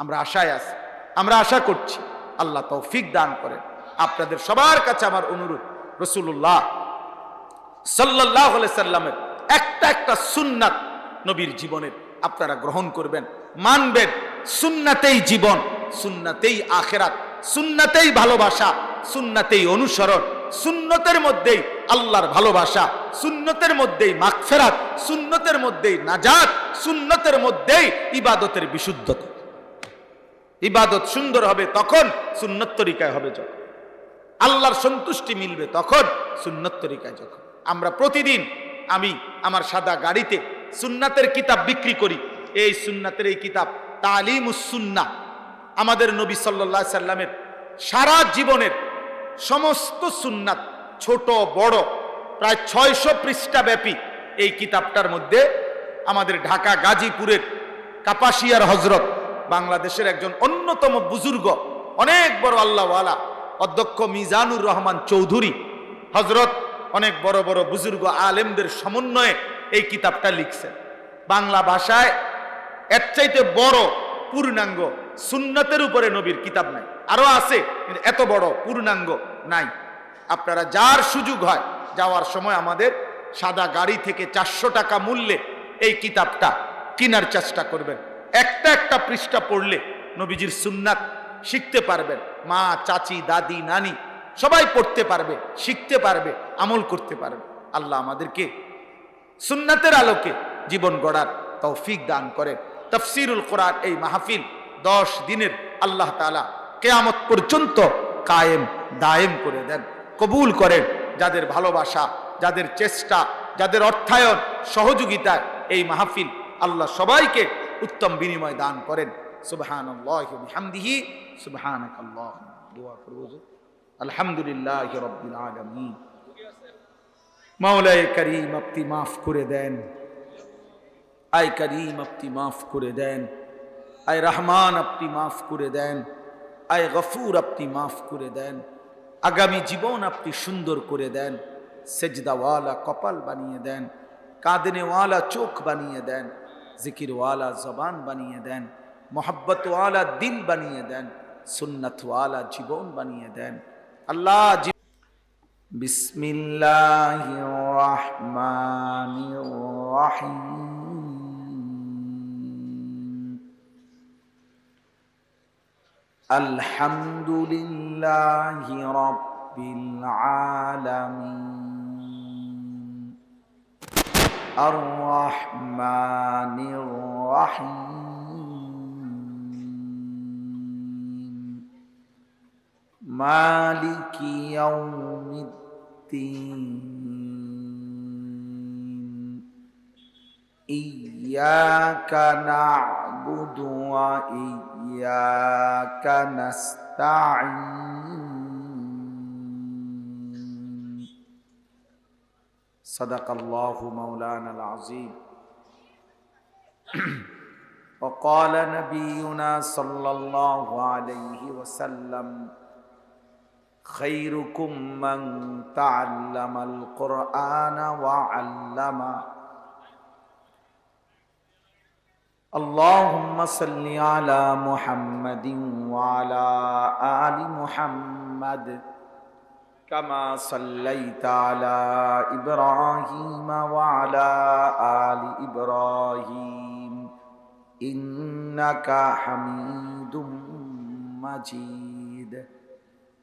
আমরা আশায় আছি, আমরা আশা করছি আল্লাহ তৌফিক দান করেন। আপনাদের সবার কাছে আমার অনুরোধ, রাসূলুল্লাহ সাল্লাল্লাহু আলাইহি সাল্লামের একটা সুন্নাত নবীর জীবনের আপনারা গ্রহণ করবেন, মানবেন। সুন্নাতেই জীবন, সুন্নাতেই আখিরাত, সুন্নাতেই ভালোবাসা, সুন্নাতেই অনুসরণ। সুন্নতের মধ্যেই আল্লাহর ভালোবাসা, সুন্নতের মধ্যেই মাগফিরাত, সুন্নতের মধ্যেই নাজাত, সুন্নতের মধ্যেই ইবাদতের বিশুদ্ধতা। ইবাদত সুন্দর হবে তখন সুন্নত তরিকায় হবে, যখন আল্লাহর সন্তুষ্টি মিলবে তখন সুন্নত তরিকায়। যখন আমরা প্রতিদিন আমি আমার সাদা গাড়িতে সুন্নাতের কিতাব বিক্রি করি, এই সুন্নাতের এই কিতাব তালিমুস সুন্নাহ, আমাদের নবী সাল্লাল্লাহু আলাইহি সাল্লামের সারা জীবনের সমস্ত সুন্নাত, ছোট বড়, প্রায় 600 পৃষ্ঠা ব্যাপী এই কিতাবটার মধ্যে আমাদের ঢাকা গাজীপুরের কাপাসিয়ার হজরত, বাংলাদেশের একজন অন্যতম বুজুর্গ, অনেক বড় আল্লাহওয়ালা অধ্যক্ষ মিজানুর রহমান চৌধুরী হজরত, অনেক বড় বড় বুজুর্গ আলেমদের সমন্বয়ে এই কিতাবটা লিখছেন। বাংলা ভাষায় এর চাইতে বড় পূর্ণাঙ্গ সুন্নতের উপরে নবীর কিতাব নাই, আরো আছে কিন্তু এত বড় পূর্ণাঙ্গ নাই। আপনারা যার সুযোগ হয় যাওয়ার সময় আমাদের সাদা গাড়ি থেকে 400 টাকা মূল্যে এই কিতাবটা কেনার চেষ্টা করবেন। একটা একটা পৃষ্ঠা পড়লে নবীজির সুন্নাত শিখতে পারবেন। মা, চাচি, দাদি, নানি সবাই পড়তে পারবে, শিখতে পারবে, আমল করতে পারবে। আল্লাহ আমাদেরকে সুন্নাতের আলোকে জীবন গড়ার তৌফিক দান করেন। তাফসীরুল কোরআন এই মাহফিল 10 দিনের আল্লাহ তাআলা কিয়ামত পর্যন্ত কায়েম দায়েম করে দেন, কবুল করেন। যাদের ভালোবাসা, যাদের চেষ্টা, যাদের অর্থায়ন সহযোগিতায় এই মাহফিল, আল্লাহ সবাইকে উত্তম বিনিময় দান করেন। সুবহানাল্লাহি ওয়া বিহামদিহি, সুবহানাকাল্লাহ। দোয়া করব, আলহামদুলিল্লাহি রাব্বিল আলামিন। মাওলায়ে করিম আপনি মাফ করে দেন, আয় করিম আপনি মাফ করে দেন, আয় রহমান আপনি মাফ করে দেন, আয় গফুর আপনি মাফ করে দেন। আগামী জীবন আপনি সুন্দর করে দেন, সেজদাওয়ালা কপাল বানিয়ে দেন, কাঁদনেওয়ালা চোখ বানিয়ে দেন, জিকিরওয়ালা জবান বানিয়ে দেন, মোহাব্বতওয়ালা দিল বানিয়ে দেন, সুন্নতওয়ালা জীবন বানিয়ে দেন। আল্লাহ বিসমিল্লাহির রহমানির রহিম। আলহামদুলিল্লাহি রাব্বিল আলামিন আর রহমানির রহিম মালিকি ইয়াউমিদ্দিন ইয়্যাকা না'বুদু ওয়া ইয়্যাকা নাস্তাঈন। সাদাকাল্লাহু মাওলানাল আযীম। وقال نبينا صلى الله عليه وسلم خيركم من تعلم القرآن وعلمه. اللهم صل على محمد وعلى آل محمد كما صليت على إبراهيم وعلى آل إبراهيم إنك حميد مجيد.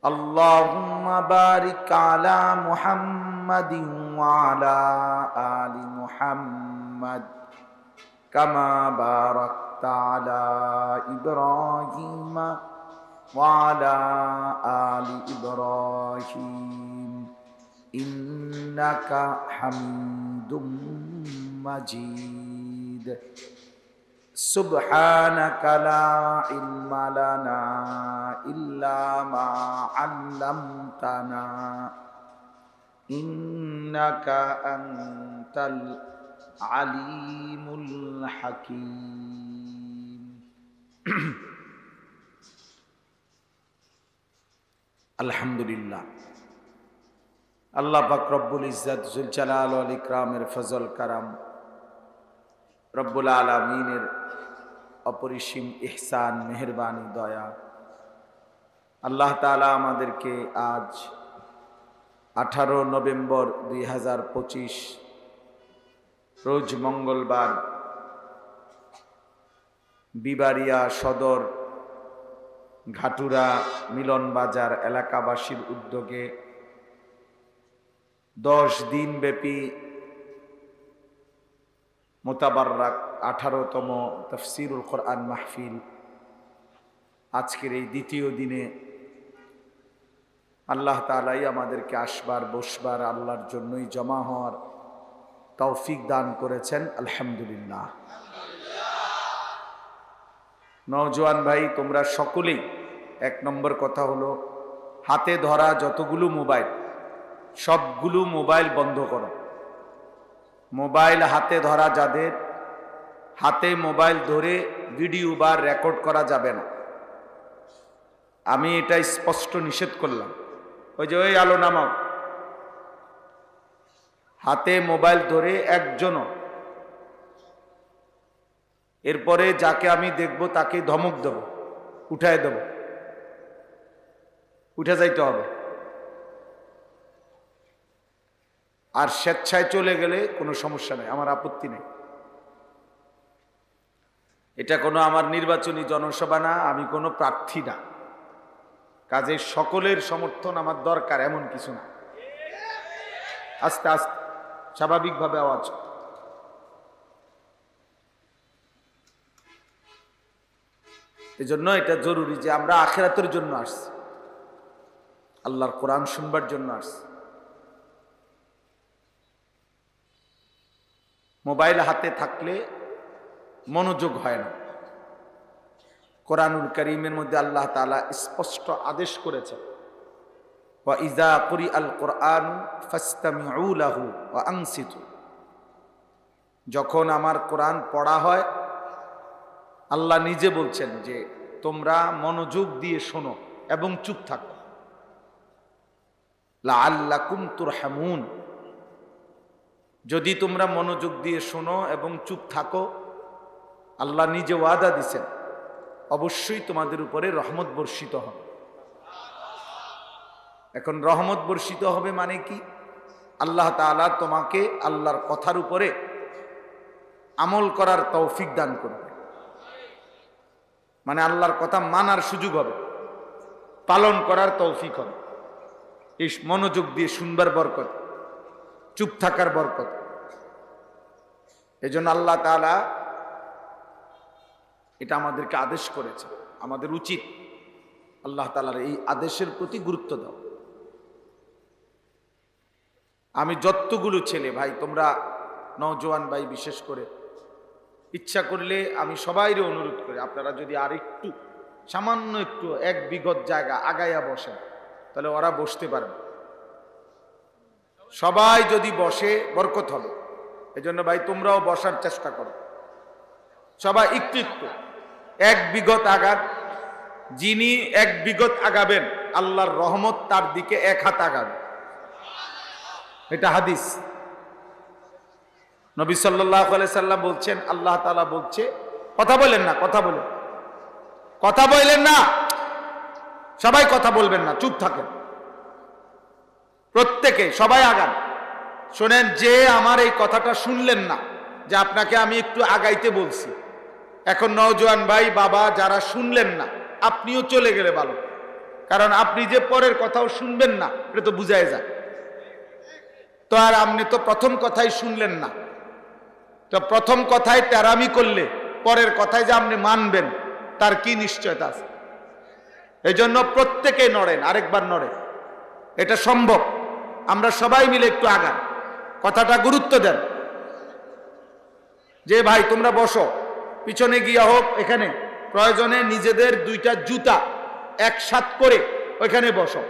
اللهم بارك على محمد وعلى آل محمد كما باركت على إبراهيم وعلى آل إبراهيم إنك حميد مجيد. سبحانك لا علم لنا إلا ما علمتنا إنك أنت العليم الحكيم. আলহামদুলিল্লাহ, আল্লাহ পাক রব্বুল ইজ্জত জুল জালাল ওয়াল ইকরামের ফজল কারাম, রব্বুল আলামিনের অপরিসীম ইহসান, মেহেরবানি, দয়া, আল্লাহ তাআলা আমাদেরকে আজ 18 নভেম্বর 2025 রোজ মঙ্গলবার বিবাড়িয়া সদর ঘাটুরা মিলন বাজার এলাকাবাসীর উদ্যোগে 10 দিন ব্যাপী মোতাবাররাক 18তম তাফসীরুল কোরআন মাহফিল আজকের এই দ্বিতীয় দিনে আল্লাহ তাআলাই আমাদেরকে আসবার বসবার আল্লাহর জন্যই জমা হওয়ার তৌফিক দান করেছেন, আলহামদুলিল্লাহ। নওজোয়ান ভাই, তোমরা সকলেই, 1 নম্বর কথা হলো, হাতে ধরা যতগুলো মোবাইল, সবগুলো মোবাইল বন্ধ করো। মোবাইল হাতে ধরা যাদের, হাতে মোবাইল ধরে ভিডিও বা রেকর্ড করা যাবে না। আমি এটা স্পষ্ট নিষেধ করলাম। ওই যে ওই আলো নামাও, হাতে মোবাইল ধরে একজনও, এরপরে যাকে আমি দেখব তাকে ধমক দেব, উঠায় দেব, উঠে যাইতে হবে। আর স্বেচ্ছায় চলে গেলে কোনো সমস্যা নেই, আমার আপত্তি নেই। এটা কোনো আমার নির্বাচনী জনসভা না, আমি কোনো প্রার্থী না, কাজে সকলের সমর্থন আমার দরকার এমন কিছু না। আস্তে আস্তে স্বাভাবিকভাবে আওয়াজ। এজন্য এটা জরুরি যে আমরা আখিরাতের জন্য আসছি, আল্লাহর কোরআন শুনবার জন্য আসছি। মোবাইল হাতে থাকলে মনোযোগ হয় না। কোরআনুল কারীমের মধ্যে আল্লাহ তাআলা স্পষ্ট আদেশ করেছেন, ওয়া ইযা কুরিআল কোরআন ফাসতামিউ লাহু ওয়া আনসিতু। যখন আমার কোরআন পড়া হয়, আল্লাহ নিজে বলছেন যে তোমরা মনোযোগ দিয়ে শোনো এবং চুপ থাকো। লাআল্লাকুম তুরহামুন। যদি তোমরা মনোযোগ দিয়ে শোনো এবং চুপ থাকো, আল্লাহ নিজে ওয়াদা দিছেন অবশ্যই তোমাদের উপরে রহমত বর্ষিত হবে। এখন রহমত বর্ষিত হবে মানে কি? আল্লাহ তাআলা তোমাকে আল্লাহর কথার উপরে আমল করার তৌফিক দান করবে, মানে আল্লাহর কথা মানার সুযোগ হবে, পালন করার তৌফিক হবে। এই মনোযোগ দিয়ে শুনবার বরকত, চুপ থাকার বরকত। এজন্য আল্লাহ তাআলা এটা আমাদেরকে আদেশ করেছে। আমাদের উচিত আল্লাহ তাআলার এই আদেশের প্রতি গুরুত্ব দাও। আমি যতগুলো ছেলে ভাই, তোমরা নওজোয়ান ভাই বিশেষ করে, ইচ্ছা করলে আমি সবাইরে অনুরোধ করি, আপনারা যদি আর একটু সামান্য একটু 1 বিঘত জায়গা আগাইয়া বসেন, তাহলে ওরা বসতে পারবে। সবাই যদি বসে বরকত হবে। এজন্য ভাই তোমরাও বসার চেষ্টা করো, সবাই একটু একটু 1 বিঘত আগান। যিনি 1 বিঘত আগাবেন, আল্লাহর রহমত তার দিকে 1 হাত আগাবে। এটা হাদিস। নবী সাল্লাল্লাহু আলাইহি সাল্লাম বলছেন, আল্লাহ তাআলা বলছে, কথা বলেন না, কথা বলেন, কথা বলেন না, সবাই কথা বলবেন না, চুপ থাকেন প্রত্যেকে, সবাই আগান। শোনেন, যে আমার এই কথাটা শুনলেন না, যে আপনাকে আমি একটু আগাইতে বলছি, এখন নওজোয়ান ভাই বাবা যারা শুনলেন না, আপনিও চলে গেলে ভালো, কারণ আপনি যে পরের কথাও শুনবেন না, এটা তো বুঝাই যায়। তো আর আপনি তো প্রথম কথাই শুনলেন না, তো প্রথম কথায় তেরামি করলে পরের কথায় যে আপনি মানবেন তার কি নিশ্চয়তা আছে? এই জন্য প্রত্যেকে নড়েন, আরেকবার নড়েন, এটা সম্ভব। আমরা সবাই মিলে একটু আগান, কথাটা গুরুত্ব দেন। যে ভাই তোমরা বসো, পিছনে গিয়া হোক, এখানে প্রয়োজনে নিজেদের 2টা জুতা একসাথ করে ওইখানে বসো,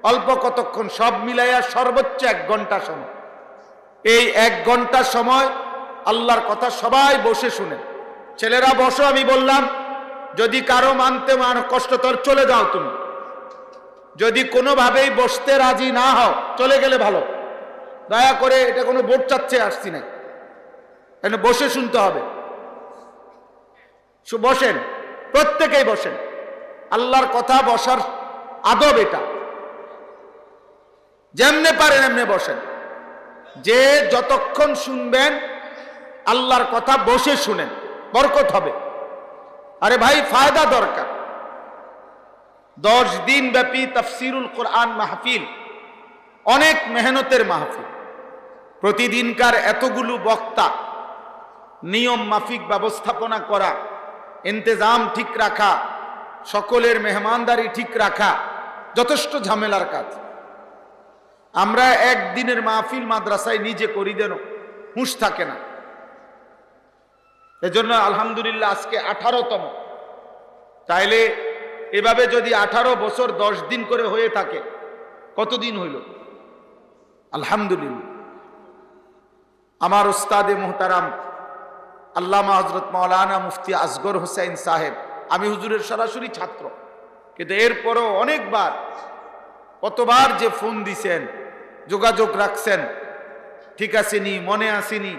অল্প কতক্ষণ, সব মিলাইয়া সর্বোচ্চ 1 ঘন্টা সময়। এই 1 ঘন্টা সময় আল্লাহর কথা সবাই বসে শুনেন। ছেলেরা বসো, আমি বললাম, যদি কারো মানতে কষ্টতর চলে যাও তুমি, যদি কোনোভাবেই বসতে রাজি না হও চলে গেলে ভালো, দয়া করে। এটা কোনো ভোট চাচ্ছে আসছি না, এখানে বসে শুনতে হবে। বসেন, প্রত্যেকেই বসেন। আল্লাহর কথা বসার আদব এটা, যেমনে পারেন এমনে বসেন। যে যতক্ষণ শুনবেন আল্লাহর কথা বসে শুনেন, বরকত হবে। আরে ভাই ফায়দা দরকার। 10 দিন ব্যাপী তাফসীরুল কোরআন মাহফিল অনেক মেহনতের মাহফিল। প্রতিদিনকার এতগুলো বক্তা, নিয়ম মাফিক ব্যবস্থাপনা করা, ইন্তেজাম ঠিক রাখা, সকলের মেহমানদারি ঠিক রাখা যথেষ্ট ঝামেলার কাজ। আমরা একদিনের মাহফিল মাদ্রাসায় নিজে করি দেন, হুঁশ থাকে না। এজন্য আলহামদুলিল্লাহ আজকে 18তম। তাইলে এভাবে যদি 18 বছর 10 দিন করে হয়ে থাকে, কতদিন হইল? আলহামদুলিল্লাহ। আমার উস্তাদে মুহতারাম আল্লামা হযরত মাওলানা মুফতি আসগর হোসেন সাহেব, আমি হুজুরের সরাসরি ছাত্র, কিন্তু এরপরও অনেকবার, কতবার যে ফোন দিছেন, যোগাযোগ রাখছেন, ঠিক আসেনি, মনে আসেনি,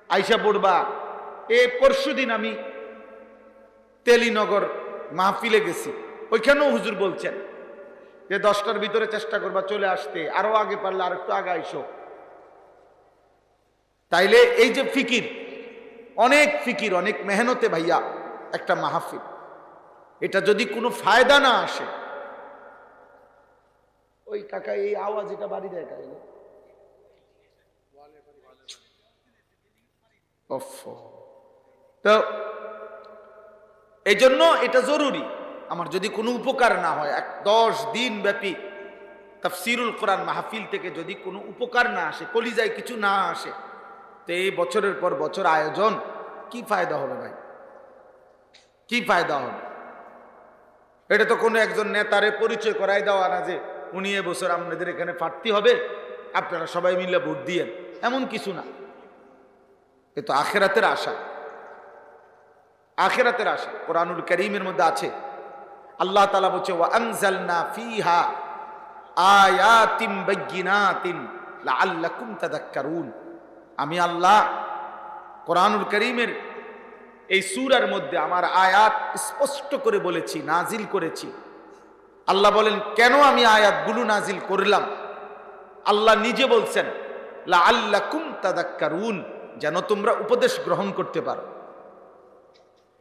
আইসা পড়বা। পরশুদিন আমি তেলিনগর মাহফিলে গেছি, ওইখানেও হুজুর বলছেন যে 10টার ভিতরে চেষ্টা করবা চলে আসতে, আরো আগে পারলে আর একটু আগে আইসো। তাইলে এই যে ফিকির, অনেক ফিকির, অনেক মেহনতে ভাইয়া একটা মাহফিল, এটা যদি কোনো ফায়দা না আসে, ওই কাকা এই আওয়াজ এটা বাড়ি দেয় কাইলে, তো এই জন্য এটা জরুরি। আমার যদি কোনো উপকার না হয়, 10 দিন ব্যাপী তাফসীরুল কোরআন মাহফিল থেকে যদি কোনো উপকার না আসে, কলিজায় কিছু না আসে, তো এই বছরের পর বছর আয়োজন কি ফায়দা হবে ভাই? কি ফায়দা হবে? এটা তো কোনো একজন নেতারে পরিচয় করাই দেওয়া না যে উনি এবছর আপনাদের এখানে প্রার্থী হবে, আপনারা সবাই মিলে ভোট দিয়েন, এমন কিছু না। এ তো আখিরাতের আশা, আখিরাতের আশা। কোরআনুল কারীমের মধ্যে আছে, আল্লাহ তাআলা বলছে ওয়া আনজালনা ফিহা আয়াতিম বাইয়িনাতিন লাআল্লাকুম তাযাক্কারুন। আমি আল্লাহ কোরআনুল কারীমের এই সূরার মধ্যে আমার আয়াত স্পষ্ট করে বলেছি, নাজিল করেছি। আল্লাহ বলেন কেন আমি আয়াতগুলো নাজিল করলাম? আল্লাহ নিজে বলছেন লাআল্লাকুম তাযাক্কারুন, যেন তোমরা উপদেশ গ্রহণ করতে পারো।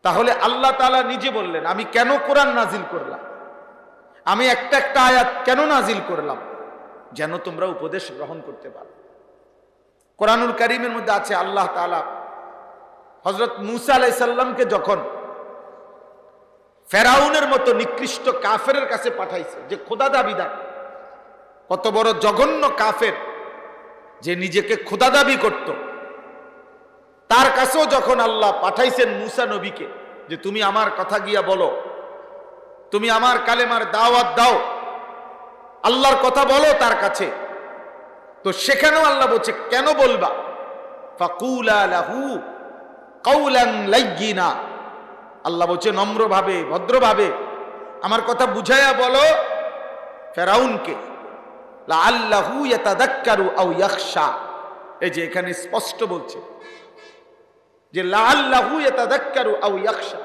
তাহলে আল্লাহ তাআলা নিজে বললেন আমি কেন কোরআন নাজিল করলাম, আমি একটা একটা আয়াত কেন নাজিল করলাম? যেন তোমরা উপদেশ গ্রহণ করতে পারো। কোরআনুল কারীমের মধ্যে আছে আল্লাহ তাআলা হযরত মূসা আলাইহিস সালামকে যখন ফেরাউনের মতো নিকৃষ্ট কাফেরের কাছে পাঠাইছে, যে খোদা দাবিদার, কত বড় জঘন্য কাফের, যে নিজেকে খোদা দাবি করত, তার কাছেও যখন আল্লাহ পাঠাইছেন মূসা নবীকে, যে তুমি আমার কথা গিয়া বলো, তুমি আমার কালেমার দাওয়াত দাও, আল্লাহর কথা বলো তার কাছে, তো সেখানেও আল্লাহ বলছে কেন বলবা? ফাকুলা লাহু কাওলান লাইয়িনা, আল্লাহ বলছে নম্রভাবে, ভদ্রভাবে আমার কথা বুঝাইয়া বলো ফেরাউনকে। লাআল্লাহু ইয়াতাযাক্কারু আও ইয়াখশা, এই যে এখানে স্পষ্ট বলছে যে লাআল্লাহু ইয়াতাযাক্কারু আও ইয়াখশা।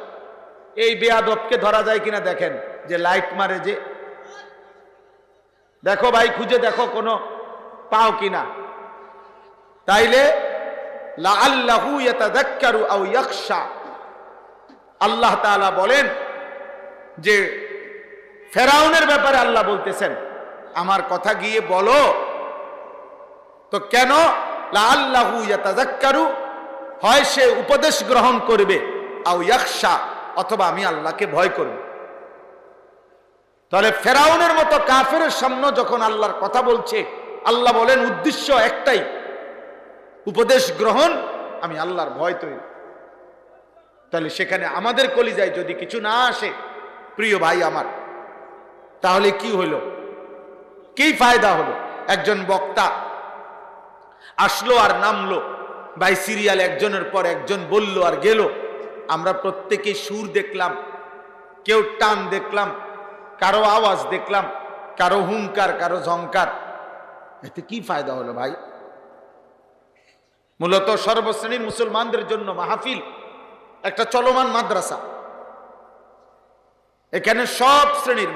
এই বেয়াদবকে ধরা যায় কিনা দেখেন, যে লাইট মারে, যে দেখো ভাই খুঁজে দেখো কোনো পাও কিনা। তাইলে লাআল্লাহু ইয়াতাযাক্কারু আও ইয়াখশা, আল্লাহ তাআলা বলেন যে ফেরাউনের ব্যাপারে আল্লাহ বলতেছেন আমার কথা গিয়ে বলো। তো কেন? লাআল্লাহু ইয়াতাযাক্কারু, হয় সে উপদেশ গ্রহণ করবে, আও ইয়াখশা, অথবা আমি আল্লাহকে ভয় করব। তাহলে ফেরাউনের মতো কাফেরের সামনে যখন আল্লাহর কথা বলছে, আল্লাহ বলেন উদ্দেশ্য একটাই, উপদেশ গ্রহণ, আমি আল্লাহর ভয় তৈরি। তাহলে সেখানে আমাদের কলিজায় যদি কিছু না আসে, প্রিয় ভাই আমার, তাহলে কি হলো? কি ফায়দা হলো? একজন বক্তা আসলো আর নামলো, বাই সিরিয়াল একজনের পর একজন বলল আর গেল, আমরা প্রত্যেকে সুর দেখলাম, কেউ টান দেখলাম, কারো আওয়াজ দেখলাম, কারো হুঙ্কার, কারো ঝংকার, এতে কি ফায়দা হলো ভাই? মূলত সর্বশ্রেণীর মুসলমানদের জন্য মাহফিল একটা চলমান মাদ্রাসা। এখানে সব শ্রেণীর,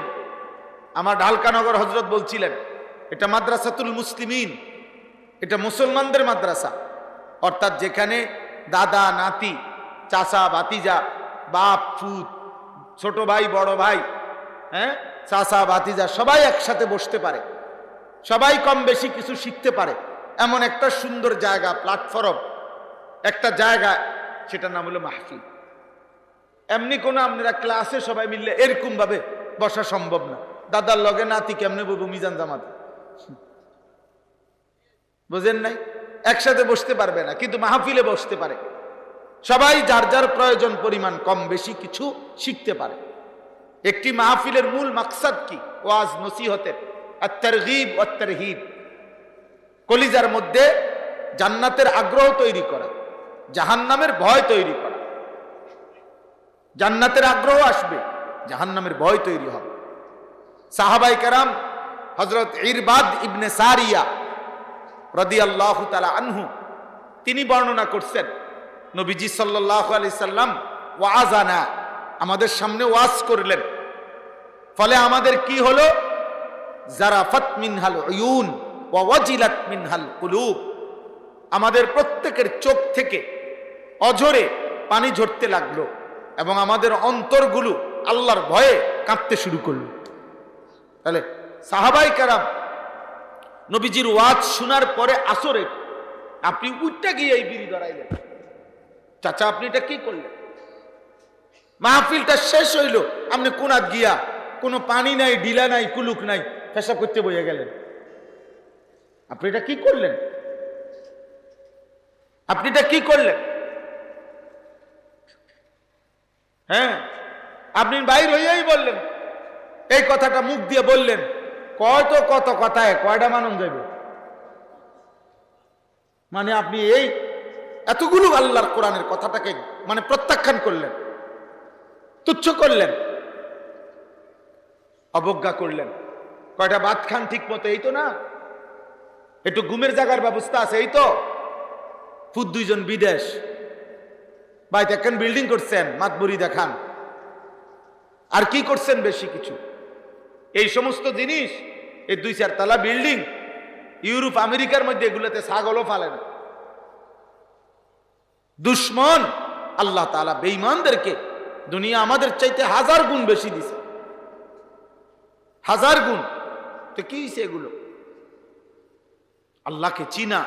আমার ঢালকানগর হযরত বলছিলেন এটা মাদ্রাসাতুল মুসলিমিন, এটা মুসলমানদের মাদ্রাসা, অর্থাৎ যেখানে দাদা নাতি, চাচা ভাতিজা, বাপ ফুত, ছোট ভাই বড় ভাই, চাচা ভাতিজা সবাই একসাথে বসতে পারে। সবাই কম বেশি কিছু শিখতে পারে এমন একটা সুন্দর জায়গা, প্ল্যাটফর্ম, একটা জায়গা, সেটার নাম হলো মাহফিল। এমনি কোনো আপনারা ক্লাসে সবাই মিললে এরকম ভাবে বসা সম্ভব না। দাদার লগে নাতি কেমনে বলবো মিজান জামাতে, বুঝেন নাই? একসাথে বসতে পারবে না, কিন্তু মাহফিলে বসতে পারে। সবাই যার যার প্রয়োজন পরিমাণ কম বেশি কিছু শিখতে পারে। একটি মাহফিলের মূল মাকসাদ কি? ওয়াজ নসিহতের, আত-তারগীব ওয়াত তারহিব, কলিজার মধ্যে জান্নাতের আগ্রহ তৈরি করা, জাহান্নামের ভয় তৈরি করা। জান্নাতের আগ্রহ আসবে, জাহান্নামের ভয় তৈরি হবে। সাহাবায়ে কেরাম হযরত ইরবাদ ইবনে সারিয়া রাদিয়াল্লাহু তাআলা আনহু, তিনি বর্ণনা করছেন নবীজি সাল্লাল্লাহু আলাইহি সাল্লাম ওয়াজানা, আমাদের সামনে ওয়াজ করলেন। ফলে আমাদের কি হলো? জারাফাত মিনহাল উয়ুন ওয়া ওয়াজিলাত মিনহাল কুলুব, আমাদের প্রত্যেকের চোখ থেকে অঝরে পানি ঝরতে লাগলো এবং আমাদের অন্তরগুলো আল্লাহর ভয়ে কাঁপতে শুরু করলো। তাহলে সাহাবায়ে কেরাম নবীজির ওয়াজ শোনার পরে আসরে আপনি উঠটা গিয়ে এই বিড়ি ধরাইলেন, চাচা আপনি এটা কি করলেন? মাহফিলটা শেষ হইল, আপনি কোনাত গিয়া কোনো পানি নাই, ডিলা নাই, কুলুক নাই, পেশাব করতে বইয়া গেলেন। আপনি এটা কি করলেন? আপনি এটা কি করলেন? হ্যাঁ, আপনি বাইর হইয়াই বললেন, এই কথাটা মুখ দিয়ে বললেন, কত কথায় কয়টা মানুষ যাবে? মানে আপনি এই এতগুলো আল্লাহর কোরআনের কথাটাকে মানে প্রত্যাখ্যান করলেন, তুচ্ছ করলেন, অবজ্ঞা করলেন। কয়টা ভাত খান ঠিক মতো, এই তো না? একটু ঘুমের জায়গার ব্যবস্থা আছে, এই তো? ফুট দুইজন বিদেশ, বাড়িতে একখান বিল্ডিং করছেন, মাতবুরি দেখান, আর কি করছেন? বেশি কিছু। এই সমস্ত জিনিস, এই 2-4 তলা বিল্ডিং ইউরোপ আমেরিকার মধ্যে, এগুলোতে ছাগলও ফালে না। দুশ্মন আল্লাহ তাআলা বেঈমানদেরকে দুনিয়া আমাদের চাইতে 1000 গুণ বেশি দিছে, 1000 গুণ। তো কি হইছে এগুলো? আল্লাহকে চিনা,